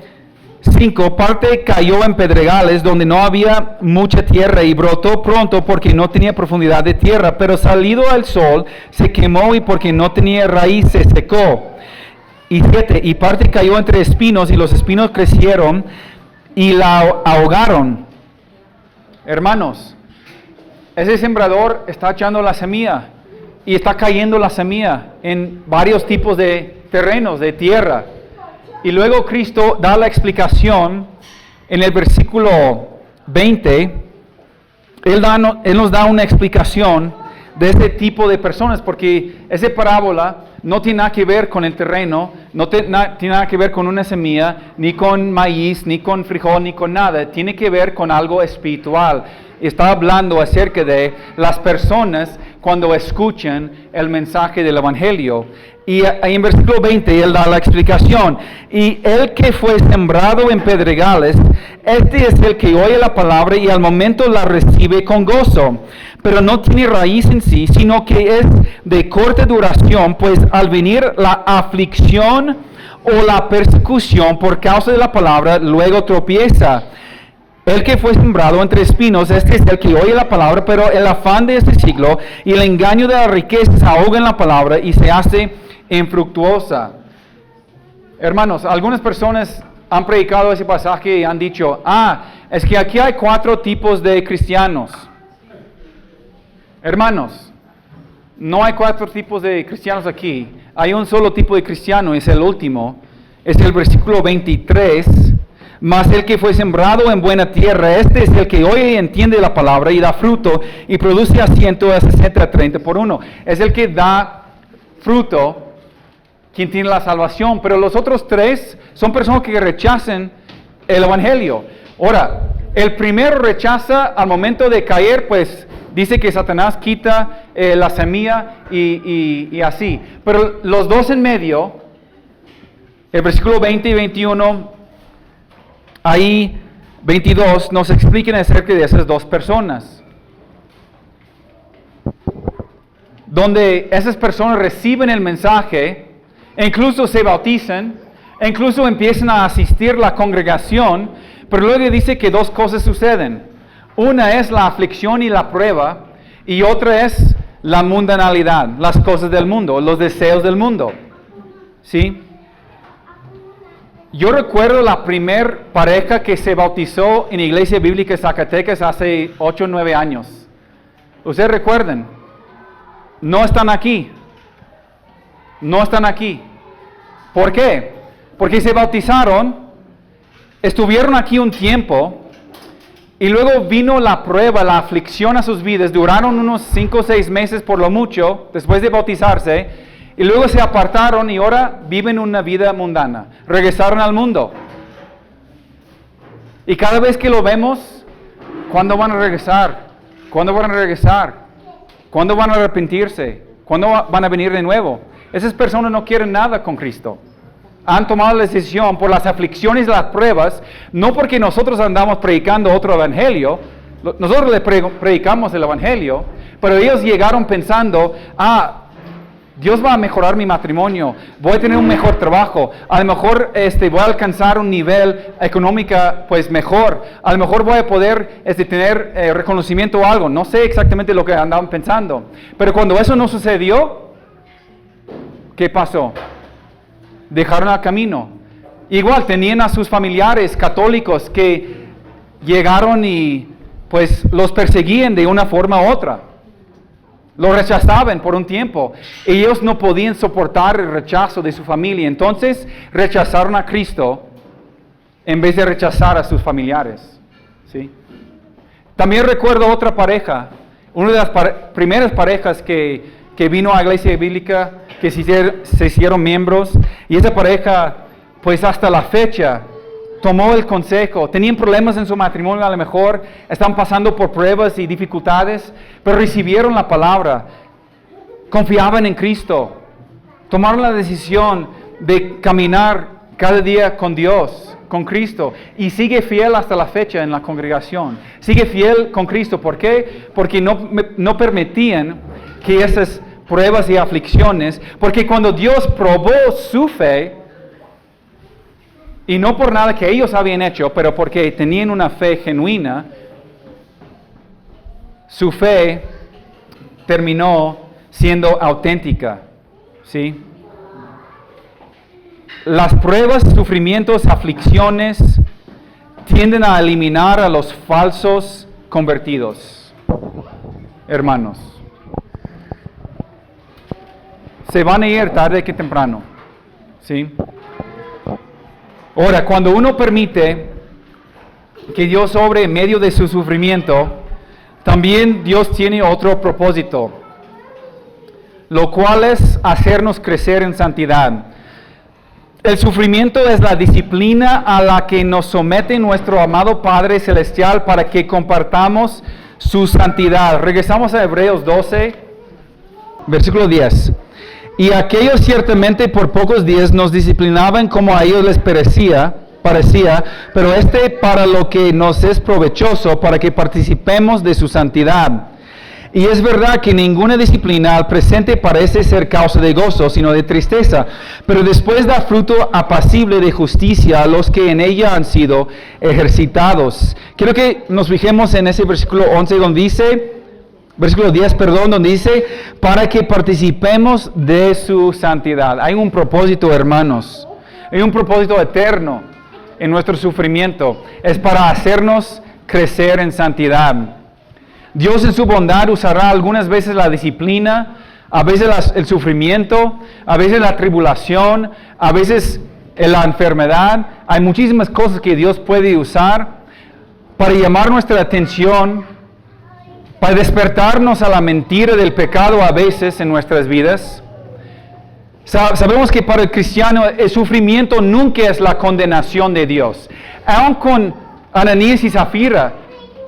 5, parte cayó en pedregales donde no había mucha tierra y brotó pronto porque no tenía profundidad de tierra, pero salido al sol se quemó y porque no tenía raíz se secó. Y 7, y parte cayó entre espinos y los espinos crecieron y la ahogaron. Hermanos, ese sembrador está echando la semilla y está cayendo la semilla en varios tipos de terrenos, de tierra. Y luego Cristo da la explicación en el versículo 20. Él nos da una explicación de ese tipo de personas, porque esa parábola no tiene nada que ver con el terreno, no tiene nada que ver con una semilla, ni con maíz, ni con frijol, ni con nada. Tiene que ver con algo espiritual. Está hablando acerca de las personas cuando escuchan el mensaje del Evangelio. Y en versículo 20 él da la explicación. Y el que fue sembrado en pedregales, este es el que oye la palabra y al momento la recibe con gozo, pero no tiene raíz en sí, sino que es de corta duración, pues al venir la aflicción o la persecución por causa de la palabra, luego tropieza. El que fue sembrado entre espinos, este es el que oye la palabra, pero el afán de este siglo y el engaño de la riqueza se ahoga en la palabra y se hace infructuosa. Hermanos, algunas personas han predicado ese pasaje y han dicho, es que aquí hay 4 tipos de cristianos. Hermanos, no hay 4 tipos de cristianos aquí. Hay un solo tipo de cristiano, es el último. Es el versículo 23. Mas el que fue sembrado en buena tierra, este es el que oye y entiende la palabra y da fruto y produce a 100, a 60, a 30 por uno. Es el que da fruto quien tiene la salvación, pero los otros 3 son personas que rechazan el Evangelio. Ahora, el primero rechaza al momento de caer, pues dice que Satanás quita la semilla y así. Pero los 2 en medio, el versículo 20 y 21, ahí 22, nos explican acerca de esas 2 personas. Donde esas personas reciben el mensaje, incluso se bautizan, incluso empiezan a asistir a la congregación, pero luego dice que 2 cosas suceden. Una es la aflicción y la prueba, y otra es la mundanalidad, las cosas del mundo, los deseos del mundo. ¿Sí? Yo recuerdo la primer pareja que se bautizó en Iglesia Bíblica de Zacatecas hace 8 o 9 años. ¿Ustedes recuerdan? No están aquí. No están aquí. ¿Por qué? Porque se bautizaron, estuvieron aquí un tiempo, y luego vino la prueba, la aflicción a sus vidas, duraron unos 5 o 6 meses por lo mucho, después de bautizarse, y luego se apartaron y ahora viven una vida mundana, regresaron al mundo. Y cada vez que lo vemos, ¿cuándo van a regresar? ¿Cuándo van a regresar? ¿Cuándo van a arrepentirse? ¿Cuándo van a venir de nuevo? Esas personas no quieren nada con Cristo. Han tomado la decisión por las aflicciones y las pruebas, no porque nosotros andamos predicando otro evangelio, nosotros le predicamos el evangelio, pero ellos llegaron pensando, Dios va a mejorar mi matrimonio, voy a tener un mejor trabajo, a lo mejor voy a alcanzar un nivel económico pues mejor, a lo mejor voy a poder tener reconocimiento o algo, no sé exactamente lo que andaban pensando, pero cuando eso no sucedió, ¿qué pasó? Dejaron el camino. Igual tenían a sus familiares católicos que llegaron y pues los perseguían de una forma u otra. Los rechazaban por un tiempo. Ellos no podían soportar el rechazo de su familia. Entonces rechazaron a Cristo en vez de rechazar a sus familiares. ¿Sí? También recuerdo otra pareja, una de las primeras parejas que vino a la Iglesia Bíblica, que se hicieron miembros, y esa pareja, pues hasta la fecha, tomó el consejo. Tenían problemas en su matrimonio, a lo mejor están pasando por pruebas y dificultades, pero recibieron la palabra, confiaban en Cristo, tomaron la decisión de caminar cada día con Dios, con Cristo, y sigue fiel hasta la fecha en la congregación. Sigue fiel con Cristo. ¿Por qué? Porque no permitían que esas pruebas y aflicciones, porque cuando Dios probó su fe, y no por nada que ellos habían hecho, pero porque tenían una fe genuina, su fe terminó siendo auténtica. ¿Sí? Las pruebas, sufrimientos, aflicciones tienden a eliminar a los falsos convertidos. Hermanos, se van a ir tarde que temprano. ¿Sí? Ahora, cuando uno permite que Dios obre en medio de su sufrimiento, también Dios tiene otro propósito, lo cual es hacernos crecer en santidad. El sufrimiento es la disciplina a la que nos somete nuestro amado Padre Celestial para que compartamos su santidad. Regresamos a Hebreos 12, Versículo 10. Y aquellos ciertamente por pocos días nos disciplinaban como a ellos les parecía, pero para lo que nos es provechoso, para que participemos de su santidad. Y es verdad que ninguna disciplina al presente parece ser causa de gozo, sino de tristeza, pero después da fruto apacible de justicia a los que en ella han sido ejercitados. Quiero que nos fijemos en ese versículo 11 donde dice, versículo 10, perdón, donde dice, para que participemos de su santidad. Hay un propósito, hermanos, hay un propósito eterno en nuestro sufrimiento, es para hacernos crecer en santidad. Dios en su bondad usará algunas veces la disciplina, a veces el sufrimiento, a veces la tribulación, a veces la enfermedad. Hay muchísimas cosas que Dios puede usar para llamar nuestra atención, para despertarnos a la mentira del pecado a veces en nuestras vidas. Sabemos que para el cristiano el sufrimiento nunca es la condenación de Dios. Aun con Ananías y Zafira,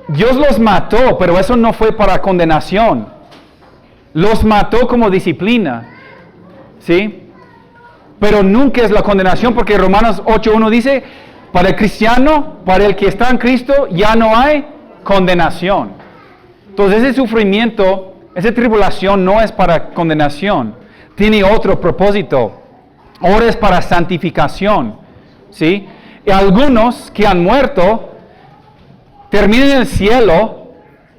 Dios los mató, pero eso no fue para condenación. Los mató como disciplina, ¿sí? Pero nunca es la condenación, porque Romanos 8:1 dice, para el cristiano, para el que está en Cristo, ya no hay condenación. Entonces ese sufrimiento, esa tribulación no es para condenación, tiene otro propósito. Ahora es para santificación, ¿sí? Y algunos que han muerto terminan en el cielo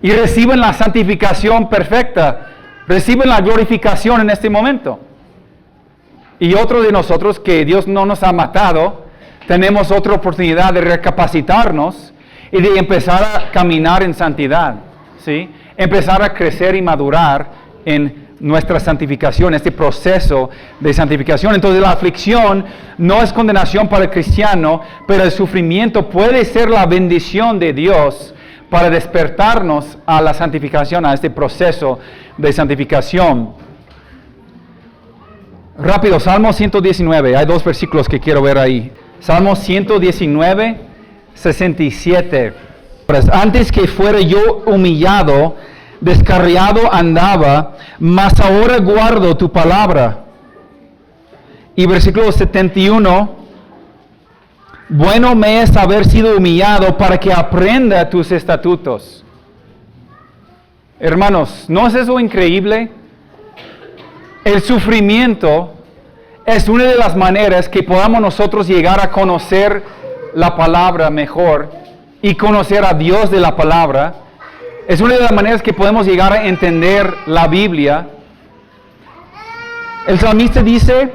y reciben la santificación perfecta, reciben la glorificación en este momento. Y otros de nosotros que Dios no nos ha matado, tenemos otra oportunidad de recapacitarnos y de empezar a caminar en santidad, ¿sí? Empezar a crecer y madurar en nuestra santificación, este proceso de santificación. Entonces la aflicción no es condenación para el cristiano, pero el sufrimiento puede ser la bendición de Dios para despertarnos a la santificación, a este proceso de santificación. Rápido, Salmo 119, hay dos versículos que quiero ver ahí. Salmo 119, 67. Antes que fuera yo humillado, descarriado andaba, mas ahora guardo tu palabra. Y versículo 71, bueno me es haber sido humillado para que aprenda tus estatutos. Hermanos, ¿no es eso increíble? El sufrimiento es una de las maneras que podamos nosotros llegar a conocer la palabra mejor y conocer a Dios de la palabra. Es una de las maneras que podemos llegar a entender la Biblia. El salmista dice,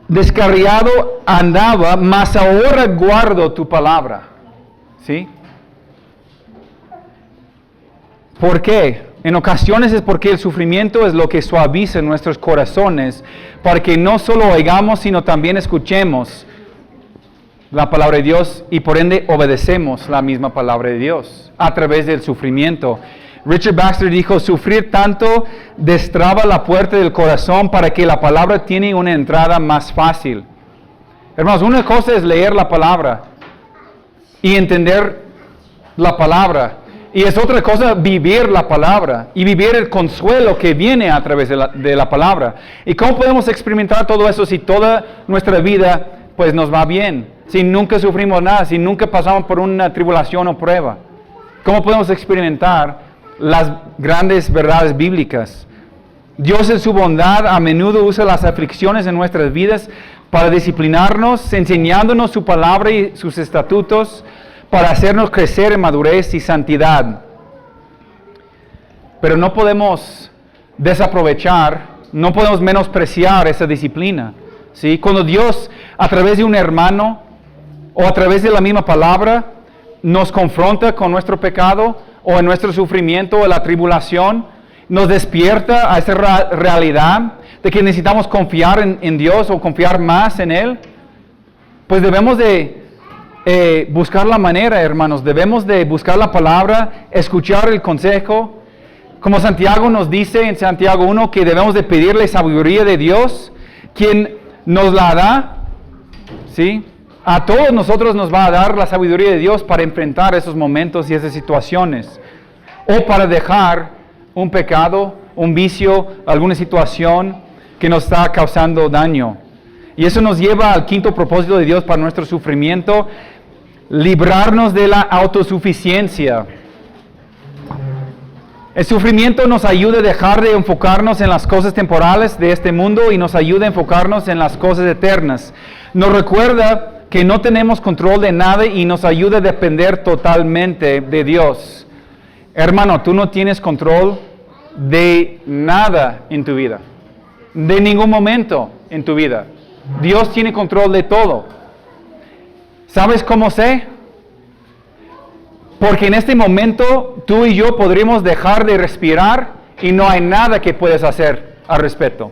descarriado andaba, mas ahora guardo tu palabra. ¿Sí? ¿Por qué? En ocasiones es porque el sufrimiento es lo que suaviza nuestros corazones, para que no solo oigamos, sino también escuchemos la palabra de Dios y por ende obedecemos la misma palabra de Dios a través del sufrimiento. Richard Baxter dijo, sufrir tanto destraba la puerta del corazón para que la palabra tiene una entrada más fácil. Hermanos, una cosa es leer la palabra y entender la palabra, y es otra cosa vivir la palabra y vivir el consuelo que viene a través de la palabra. ¿Y cómo podemos experimentar todo eso si toda nuestra vida pues nos va bien? Si nunca sufrimos nada, si nunca pasamos por una tribulación o prueba. ¿Cómo podemos experimentar las grandes verdades bíblicas? Dios en su bondad a menudo usa las aflicciones en nuestras vidas para disciplinarnos, enseñándonos su palabra y sus estatutos, para hacernos crecer en madurez y santidad. Pero no podemos desaprovechar, no podemos menospreciar esa disciplina, ¿sí? Cuando Dios, a través de un hermano o a través de la misma palabra, nos confronta con nuestro pecado o en nuestro sufrimiento o la tribulación, nos despierta a esa realidad de que necesitamos confiar en Dios o confiar más en Él, pues debemos de buscar la manera, hermanos, debemos de buscar la palabra, escuchar el consejo. Como Santiago nos dice en Santiago 1 que debemos de pedirle sabiduría de Dios, quien nos la da, ¿sí? A todos nosotros nos va a dar la sabiduría de Dios para enfrentar esos momentos y esas situaciones, o para dejar un pecado un vicio, alguna situación que nos está causando daño. Y eso nos lleva al quinto propósito de Dios para nuestro sufrimiento: librarnos de la autosuficiencia. El sufrimiento nos ayuda a dejar de enfocarnos en las cosas temporales de este mundo y nos ayuda a enfocarnos en las cosas eternas. Nos recuerda que no tenemos control de nada y nos ayuda a depender totalmente de Dios. Hermano, tú no tienes control de nada en tu vida, de ningún momento en tu vida. Dios tiene control de todo. ¿Sabes cómo sé? Porque en este momento tú y yo podríamos dejar de respirar y no hay nada que puedes hacer al respecto.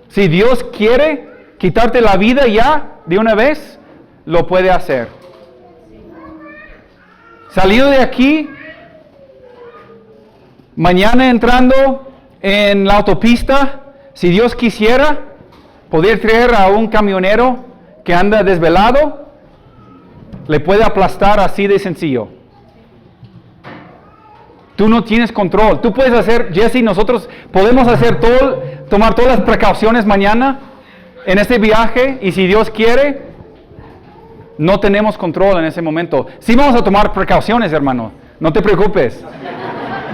Si Dios quiere quitarte la vida ya de una vez, lo puede hacer. Salido de aquí, mañana entrando en la autopista, si Dios quisiera, poder traer a un camionero que anda desvelado, le puede aplastar así de sencillo. Tú no tienes control. Tú puedes hacer, Jesse, nosotros podemos hacer tomar todas las precauciones mañana en este viaje, y si Dios quiere, no tenemos control en ese momento. Sí vamos a tomar precauciones, hermano, no te preocupes.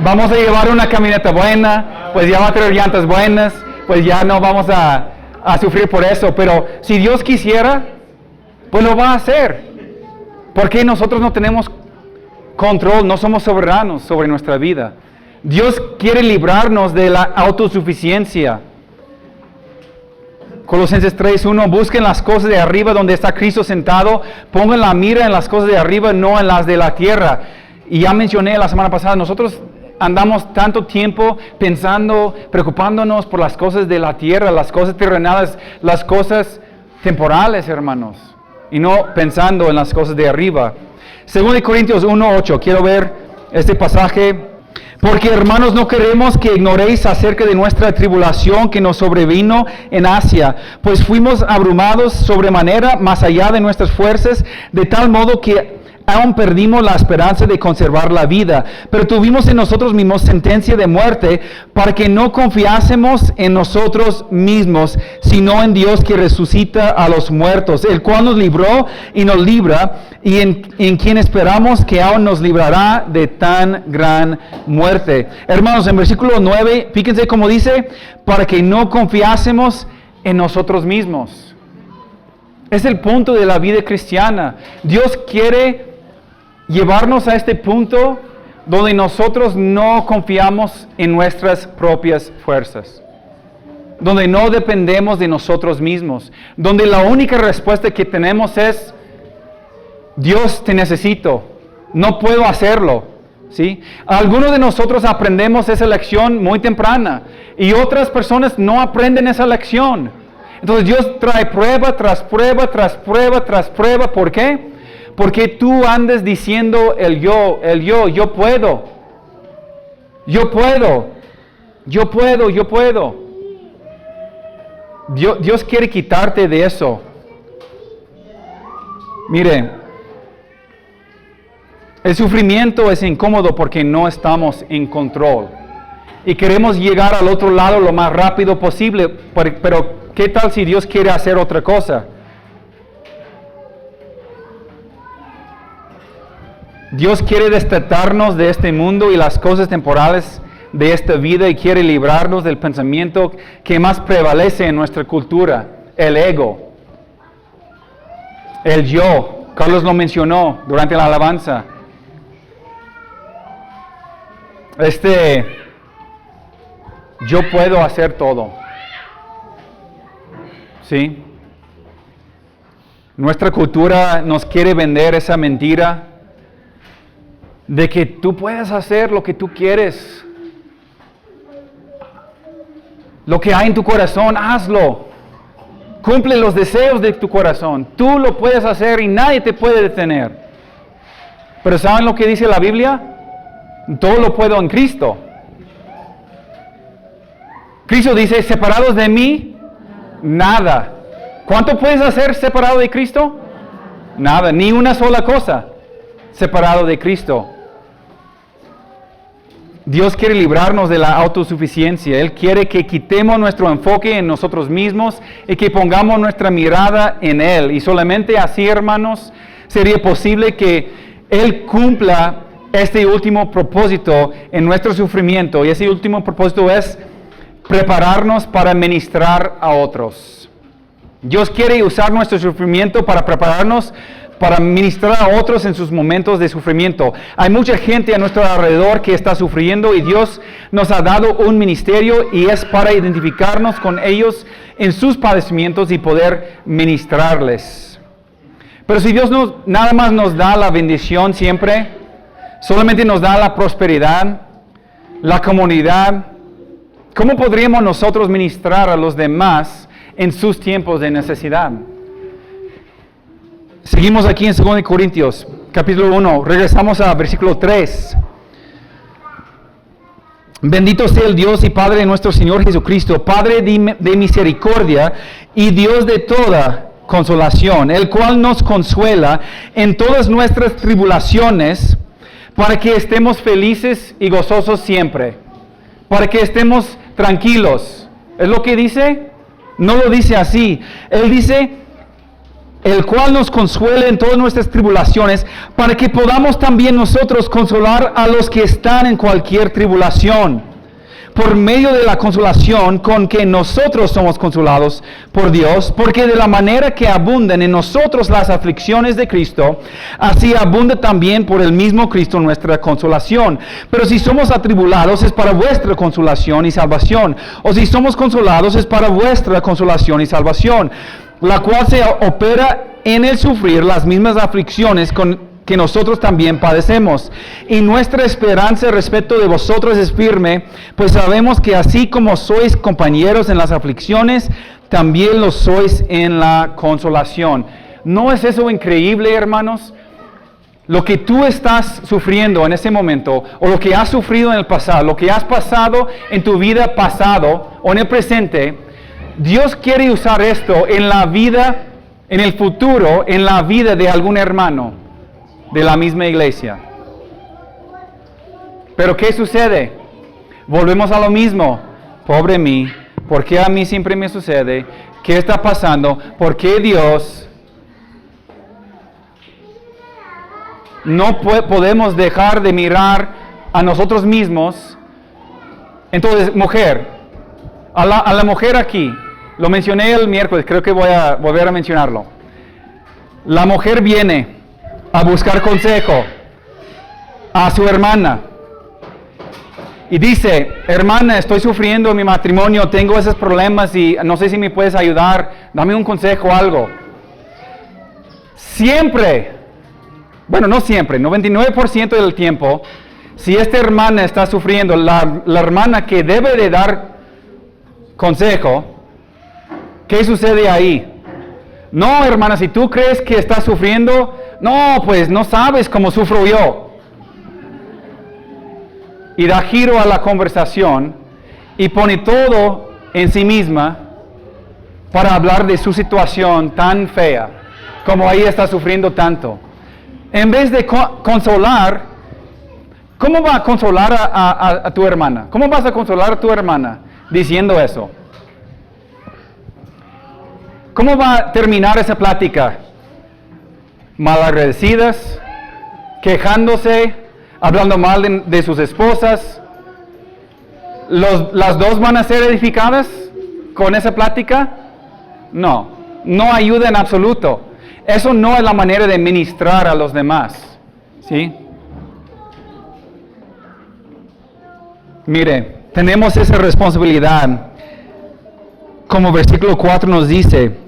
Vamos a llevar una camioneta buena, pues ya va a tener llantas buenas, pues ya no vamos a sufrir por eso. Pero si Dios quisiera, pues lo va a hacer. Porque nosotros no tenemos control, no somos soberanos sobre nuestra vida. Dios quiere librarnos de la autosuficiencia. Colosenses 3:1, busquen las cosas de arriba donde está Cristo sentado, pongan la mira en las cosas de arriba, no en las de la tierra. Y ya mencioné la semana pasada, nosotros andamos tanto tiempo pensando, preocupándonos por las cosas de la tierra, las cosas terrenales, las cosas temporales, hermanos, y no pensando en las cosas de arriba. 2 Corintios 1:8, quiero ver este pasaje. Porque, hermanos, no queremos que ignoréis acerca de nuestra tribulación que nos sobrevino en Asia, pues fuimos abrumados sobremanera, más allá de nuestras fuerzas, de tal modo que aún perdimos la esperanza de conservar la vida. Pero tuvimos en nosotros mismos sentencia de muerte, para que no confiásemos en nosotros mismos, sino en Dios que resucita a los muertos, el cual nos libró y nos libra, y en quien esperamos que aún nos librará de tan gran muerte. Hermanos, en versículo 9, fíjense cómo dice: para que no confiásemos en nosotros mismos. Es el punto de la vida cristiana. Dios quiere llevarnos a este punto donde nosotros no confiamos en nuestras propias fuerzas, donde no dependemos de nosotros mismos, donde la única respuesta que tenemos es: Dios, te necesito, no puedo hacerlo, ¿sí? Algunos de nosotros aprendemos esa lección muy temprana y otras personas no aprenden esa lección. Entonces Dios trae prueba tras prueba, tras prueba, tras prueba. ¿Por qué? Porque tú andas diciendo yo puedo. Yo puedo. Yo puedo, yo puedo. Dios quiere quitarte de eso. Mire, el sufrimiento es incómodo porque no estamos en control. Y queremos llegar al otro lado lo más rápido posible. Pero ¿qué tal si Dios quiere hacer otra cosa? Dios quiere despertarnos de este mundo y las cosas temporales de esta vida, y quiere librarnos del pensamiento que más prevalece en nuestra cultura: el ego, el yo. Carlos lo mencionó durante la alabanza. Yo puedo hacer todo. ¿Sí? Nuestra cultura nos quiere vender esa mentira de que tú puedes hacer lo que tú quieres. Lo que hay en tu corazón, hazlo. Cumple los deseos de tu corazón. Tú lo puedes hacer y nadie te puede detener. Pero ¿saben lo que dice la Biblia? Todo lo puedo en Cristo. Cristo dice: separados de mí, nada. ¿Cuánto puedes hacer separado de Cristo? Nada, ni una sola cosa separado de Cristo. Dios quiere librarnos de la autosuficiencia. Él quiere que quitemos nuestro enfoque en nosotros mismos y que pongamos nuestra mirada en Él. Y solamente así, hermanos, sería posible que Él cumpla este último propósito en nuestro sufrimiento. Y ese último propósito es prepararnos para ministrar a otros. Dios quiere usar nuestro sufrimiento para prepararnos para ministrar a otros en sus momentos de sufrimiento. Hay mucha gente a nuestro alrededor que está sufriendo y Dios nos ha dado un ministerio y es para identificarnos con ellos en sus padecimientos y poder ministrarles. Pero si Dios nada más nos da la bendición siempre, solamente nos da la prosperidad, la comunidad, ¿cómo podríamos nosotros ministrar a los demás en sus tiempos de necesidad? Seguimos aquí en 2 Corintios, capítulo 1, regresamos a versículo 3. Bendito sea el Dios y Padre de nuestro Señor Jesucristo, Padre de misericordia y Dios de toda consolación, el cual nos consuela en todas nuestras tribulaciones, para que estemos felices y gozosos siempre, para que estemos tranquilos. ¿Es lo que dice? No lo dice así. Él dice, el cual nos consuela en todas nuestras tribulaciones, para que podamos también nosotros consolar a los que están en cualquier tribulación, por medio de la consolación con que nosotros somos consolados por Dios, porque de la manera que abundan en nosotros las aflicciones de Cristo, así abunda también por el mismo Cristo nuestra consolación. Pero si somos atribulados es para vuestra consolación y salvación, o si somos consolados es para vuestra consolación y salvación, la cual se opera en el sufrir las mismas aflicciones que nosotros también padecemos. Y nuestra esperanza respecto de vosotros es firme, pues sabemos que así como sois compañeros en las aflicciones, también lo sois en la consolación. ¿No es eso increíble, hermanos? Lo que tú estás sufriendo en ese momento, o lo que has sufrido en el pasado, lo que has pasado en tu vida pasado o en el presente, Dios quiere usar esto en la vida, en el futuro, en la vida de algún hermano de la misma iglesia. Pero ¿qué sucede? Volvemos a lo mismo. Pobre mí, ¿por qué a mí siempre me sucede? ¿Qué está pasando? ¿Por qué Dios? No podemos dejar de mirar a nosotros mismos. Entonces, mujer, a la mujer aquí, lo mencioné el miércoles, creo que voy a volver a mencionarlo. La mujer viene a buscar consejo a su hermana y dice, hermana, estoy sufriendo en mi matrimonio, tengo esos problemas y no sé si me puedes ayudar, dame un consejo o algo. Siempre, bueno, no siempre, 99% del tiempo, si esta hermana está sufriendo, la hermana que debe de dar consejo, ¿qué sucede ahí? No, hermana, si tú crees que estás sufriendo, no, pues no sabes cómo sufro yo. Y da giro a la conversación y pone todo en sí misma para hablar de su situación tan fea, como ahí está sufriendo tanto. En vez de consolar, ¿cómo va a consolar a tu hermana? ¿Cómo vas a consolar a tu hermana diciendo eso? ¿Cómo va a terminar esa plática? Malagradecidas, quejándose, hablando mal de sus esposas. ¿Las dos van a ser edificadas con esa plática? No, no ayuda en absoluto. Eso no es la manera de ministrar a los demás. ¿Sí? Mire, tenemos esa responsabilidad. Como versículo 4 nos dice,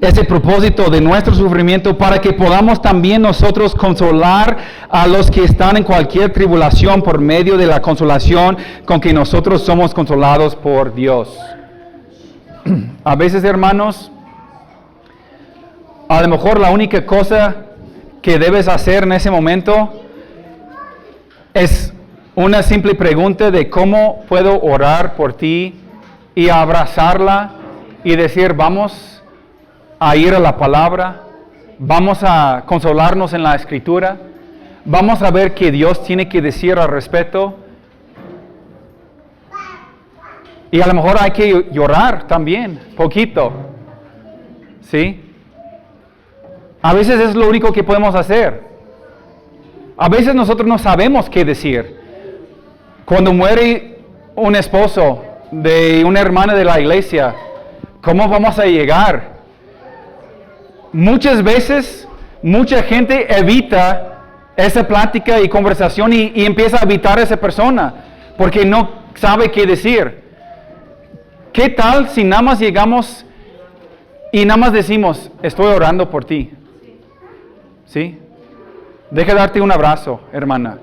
ese propósito de nuestro sufrimiento para que podamos también nosotros consolar a los que están en cualquier tribulación por medio de la consolación con que nosotros somos consolados por Dios. A veces, hermanos, a lo mejor la única cosa que debes hacer en ese momento es una simple pregunta de cómo puedo orar por ti y abrazarla y decir, vamos a ir a la palabra, vamos a consolarnos en la escritura, vamos a ver qué Dios tiene que decir al respecto, Y a lo mejor hay que llorar también, poquito. ¿Sí? A veces es lo único que podemos hacer. A veces nosotros no sabemos qué decir. Cuando muere un esposo de una hermana de la iglesia, ¿cómo vamos a llegar? Muchas veces, mucha gente evita esa plática y conversación y empieza a evitar a esa persona porque no sabe qué decir. ¿Qué tal si nada más llegamos y nada más decimos, estoy orando por ti? ¿Sí? Deja darte un abrazo, hermana.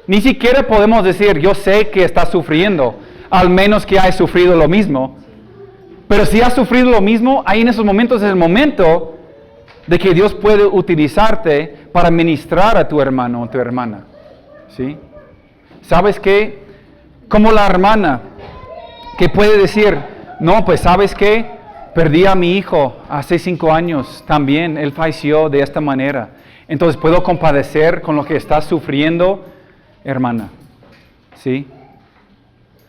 Ni siquiera podemos decir, yo sé que estás sufriendo, al menos que hayas sufrido lo mismo. Pero si has sufrido lo mismo, ahí en esos momentos es el momento de que Dios puede utilizarte para ministrar a tu hermano o tu hermana. ¿Sí? ¿Sabes qué? Como la hermana que puede decir, no, pues ¿sabes qué? Perdí a mi hijo hace 5 años también, él falleció de esta manera. Entonces puedo compadecer con lo que estás sufriendo, hermana. ¿Sí?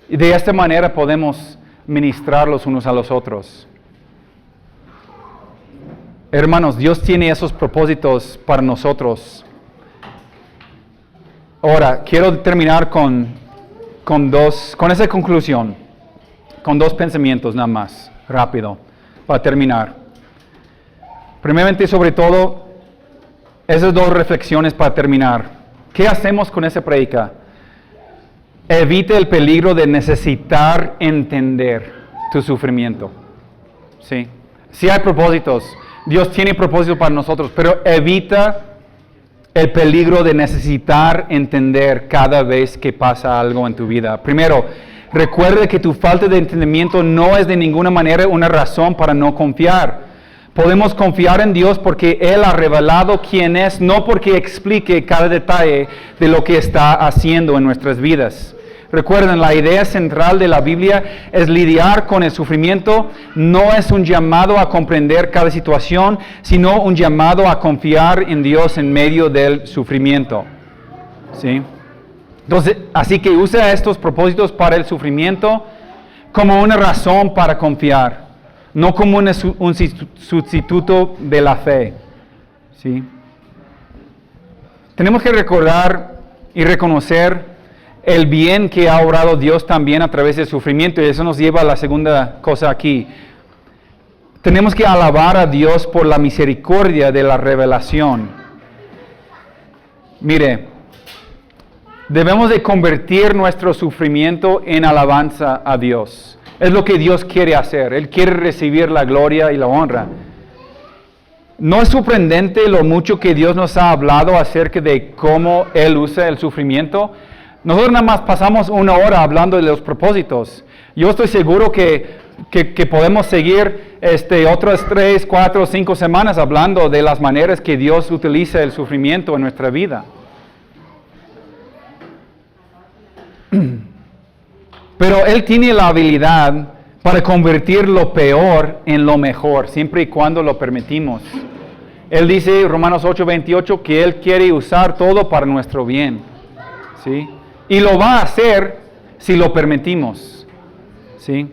Y de esta manera podemos ministrar los unos a los otros. Hermanos, Dios tiene esos propósitos para nosotros. Ahora, quiero terminar con esa conclusión, con 2 pensamientos nada más, rápido, para terminar. Primeramente, sobre todo, esas 2 reflexiones para terminar. ¿Qué hacemos con esa prédica? Evite el peligro de necesitar entender tu sufrimiento. ¿Sí? Sí hay propósitos. Dios tiene propósitos para nosotros, pero evita el peligro de necesitar entender cada vez que pasa algo en tu vida. Primero, recuerda que tu falta de entendimiento no es de ninguna manera una razón para no confiar. Podemos confiar en Dios porque Él ha revelado quién es, no porque explique cada detalle de lo que está haciendo en nuestras vidas. Recuerden, la idea central de la Biblia es lidiar con el sufrimiento. No es un llamado a comprender cada situación, sino un llamado a confiar en Dios en medio del sufrimiento. ¿Sí? Entonces, así que usa estos propósitos para el sufrimiento como una razón para confiar, no como un sustituto de la fe. ¿Sí? Tenemos que recordar y reconocer el bien que ha obrado Dios también a través del sufrimiento, y eso nos lleva a la segunda cosa aquí. Tenemos que alabar a Dios por la misericordia de la revelación. Mire, debemos de convertir nuestro sufrimiento en alabanza a Dios. Es lo que Dios quiere hacer. Él quiere recibir la gloria y la honra. ¿No es sorprendente lo mucho que Dios nos ha hablado acerca de cómo Él usa el sufrimiento? Nosotros nada más pasamos 1 hora hablando de los propósitos. Yo estoy seguro que podemos seguir otras 3, 4, 5 semanas hablando de las maneras que Dios utiliza el sufrimiento en nuestra vida. Pero Él tiene la habilidad para convertir lo peor en lo mejor, siempre y cuando lo permitimos. Él dice, Romanos 8:28, que Él quiere usar todo para nuestro bien. ¿Sí? Y lo va a hacer si lo permitimos. ¿Sí?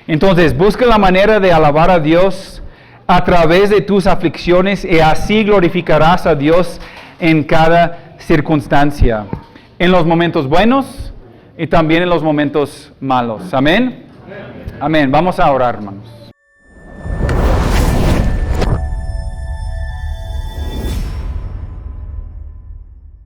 Entonces, busca la manera de alabar a Dios a través de tus aflicciones y así glorificarás a Dios en cada circunstancia. En los momentos buenos y también en los momentos malos. Amén. Amén. Vamos a orar, hermanos.